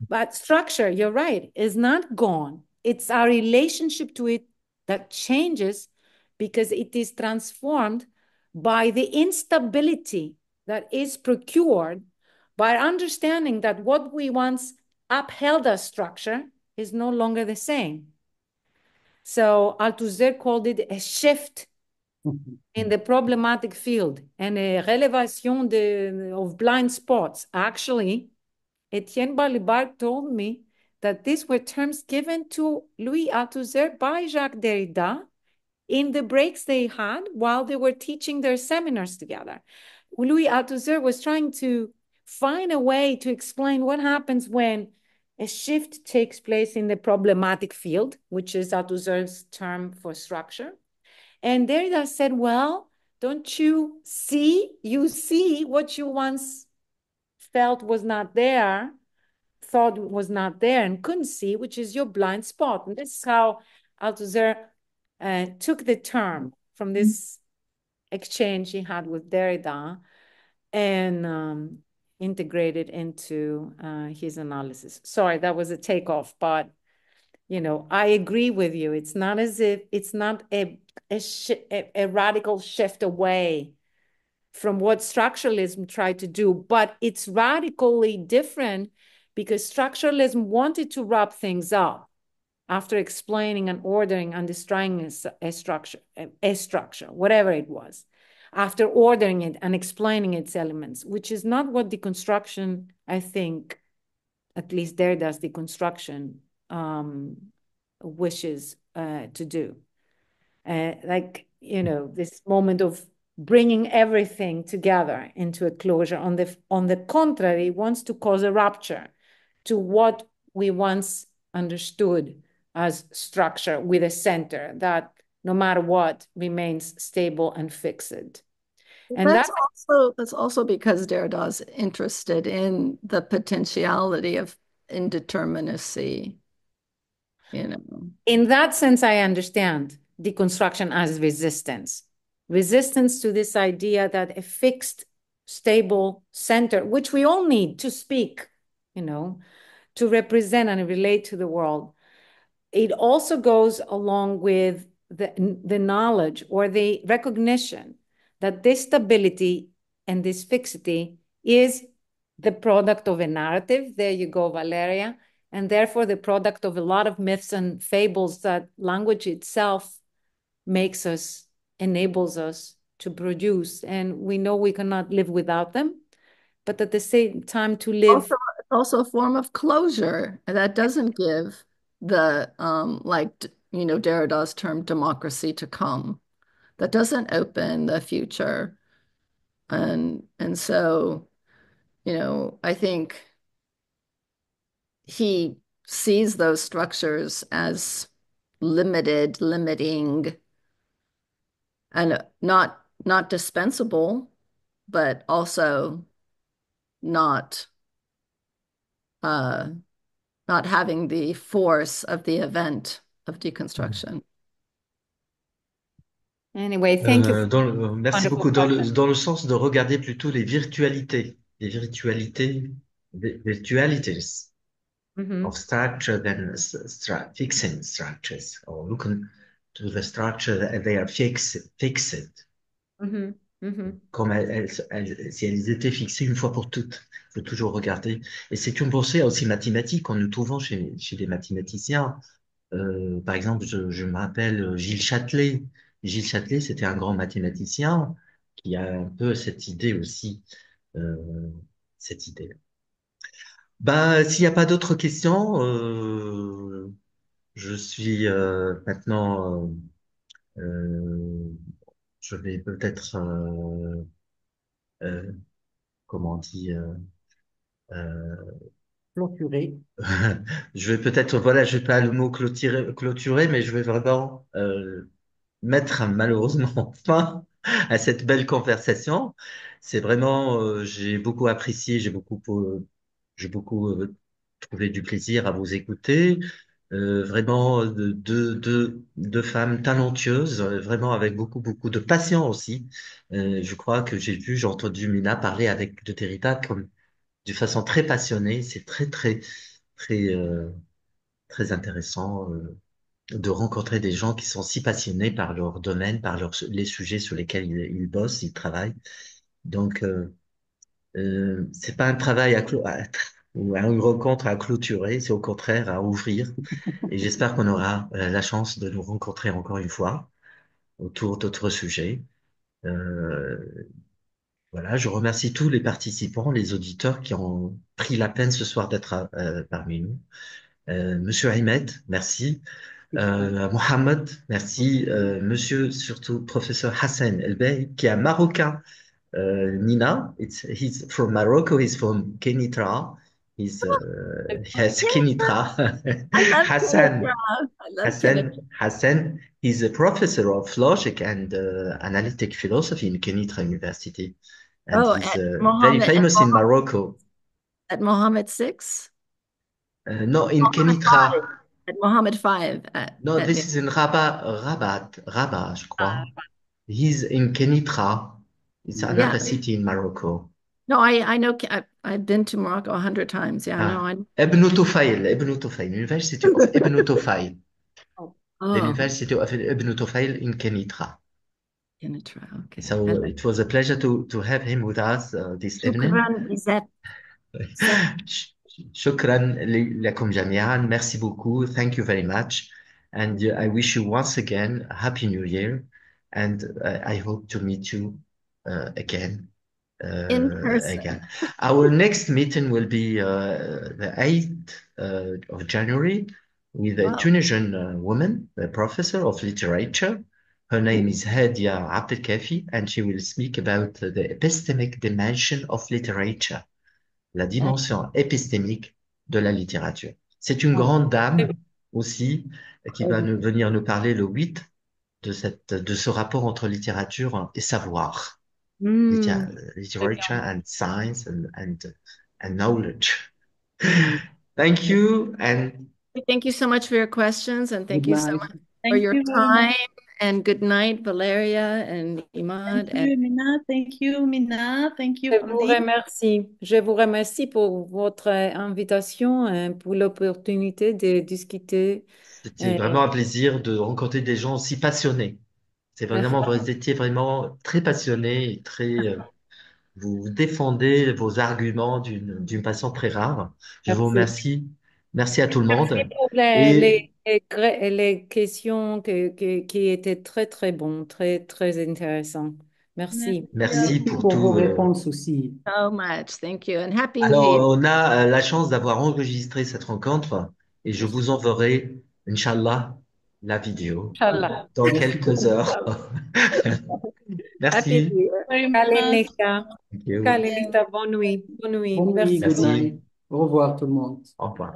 But structure, you're right, is not gone. It's our relationship to it that changes because it is transformed by the instability that is procured by understanding that what we once upheld as structure is no longer the same. So Althusser called it a shift in the problematic field and a relevation of blind spots. Actually, Etienne Balibar told me that these were terms given to Louis Althusser by Jacques Derrida in the breaks they had while they were teaching their seminars together. Louis Althusser was trying to find a way to explain what happens when a shift takes place in the problematic field, which is Althusser's term for structure. And Derrida said, well, don't you see? You see what you once felt was not there, thought was not there and couldn't see, which is your blind spot. And this is how Althusser took the term from this exchange he had with Derrida and integrated into his analysis. Sorry, that was a takeoff, but I agree with you. It's not as if it's not a radical shift away from what structuralism tried to do, but it's radically different because structuralism wanted to wrap things up after explaining and ordering and destroying a structure, whatever it was, after ordering it and explaining its elements, which is not what deconstruction, I think, at least Derrida's deconstruction wishes to do. This moment of bringing everything together into a closure. On the contrary, wants to cause a rupture to what we once understood as structure with a center that no matter what remains stable and fixed. And that's also because Derrida's interested in the potentiality of indeterminacy. In that sense, I understand deconstruction as resistance to this idea that a fixed, stable center, which we all need to speak, to represent and relate to the world. It also goes along with the knowledge or the recognition that this stability and this fixity is the product of a narrative. There you go, Valeria. And therefore the product of a lot of myths and fables that language itself makes us, enables us to produce. And we know we cannot live without them, but at the same time to Also, live. it's also a form of closure that doesn't give the Derrida's term democracy to come. That doesn't open the future. And so, I think he sees those structures as limited, limiting, and not dispensable, but also not uh, not having the force of the event of deconstruction. Anyway, thank you for Merci wonderful beaucoup. question. Dans le sens de regarder plutôt les virtualities Mhm, of structure than fixing structures, or looking to the structure that they are fixed, mhm, mhm. comme si elles étaient fixées une fois pour toutes. Il faut toujours regarder. Et c'est une pensée aussi mathématique en nous trouvant chez des mathématiciens. Par exemple, je me rappelle Gilles Châtelet. Gilles Châtelet, c'était un grand mathématicien qui a un peu cette idée aussi, euh, cette idée. Ben, s'il n'y a pas d'autres questions, je suis maintenant, je vais peut-être, euh, comment on dit, euh, Clôturé. je vais peut-être, voilà, je vais pas le mot clôturer, mais je vais vraiment mettre malheureusement fin à cette belle conversation. C'est vraiment, j'ai beaucoup apprécié, j'ai beaucoup trouvé du plaisir à vous écouter. Vraiment deux femmes talentueuses, vraiment avec beaucoup de passion aussi. Je crois que j'ai entendu Mina parler avec de Territa comme d'une façon très passionnée. C'est très, très intéressant. De rencontrer des gens qui sont si passionnés par leur domaine, les sujets sur lesquels ils bossent, ils travaillent. Donc, c'est pas un travail ou une rencontre à clôturer, c'est au contraire à ouvrir. Et j'espère qu'on aura la chance de nous rencontrer encore une fois autour d'autres sujets. Euh, voilà, je remercie tous les participants, les auditeurs qui ont pris la peine ce soir d'être parmi nous. Monsieur Ahmed, merci. Mohamed, merci. Monsieur, surtout, professeur Hassan Elbey, qui est un Marocain. Nina, he's from Morocco, he's from Kenitra. Yes, Kenitra. I love Hassan, Canada. I love Canada. Hassan, he's a professor of logic and analytic philosophy in Kenitra University. And Oh, he's very famous in Morocco. At Mohammed six, No, in Mohammed five, Kenitra. at Mohammed five No, at this is in Rabat, je crois. He's in Kenitra. It's yeah. another city in Morocco. No, I know. I've been to Morocco 100 times. Yeah, no, Ah, I. Ibn Tufayl, University of Ibn Tufayl. The Oh, University of Ibn Tufayl in Kenitra. Canada. Okay. I So like. it was a pleasure to have him with us this evening. Shukran, Izet. شكرا لكم جميعا. Merci beaucoup. Thank you very much. And I wish you once again a happy new year. And I hope to meet you again. In Again. person. Our next meeting will be the 8th of January with a Wow. Tunisian woman, a professor of literature. Her name is Hadia Abdelkafi, and she will speak about the epistemic dimension of literature, la dimension épistémique de la littérature. C'est une grande dame aussi qui va venir nous parler le 8 de ce rapport entre littérature et savoir. Très Literature bien. and science and knowledge. Mhm. Thank you and Thank you so much for your questions, and Good thank you so night. much for Thank your you very much. time. And good night, Valeria and Thank Imad. And you, Mina. Thank you, Mina. Thank you, Je vous Hamdi. remercie. Je vous remercie pour votre invitation et pour l'opportunité de discuter. c'était Euh, vraiment un plaisir de rencontrer des gens aussi passionnés. C'est vraiment, Merci. vous étiez vraiment très passionnés et vous défendez vos arguments d'une façon très rare. Je vous Merci. remercie Merci à tout le Merci monde. pour Et les questions qui étaient très, très bons, très, très intéressants. Merci. Merci à merci Merci pour pour vos tout. réponses aussi. So much. Thank you. And Happy New Alors, Year. on a la chance d'avoir enregistré cette rencontre et je vous enverrai, Inch'Allah, la vidéo Inch'Allah. dans Merci quelques beaucoup. heures. Happy Merci. New Year. very much. Kalenita, Thank you. Yeah. Kalenita, bonne nuit. Bonne nuit. Bonne nuit, Merci. good Merci. night. Au revoir tout le monde. Au revoir.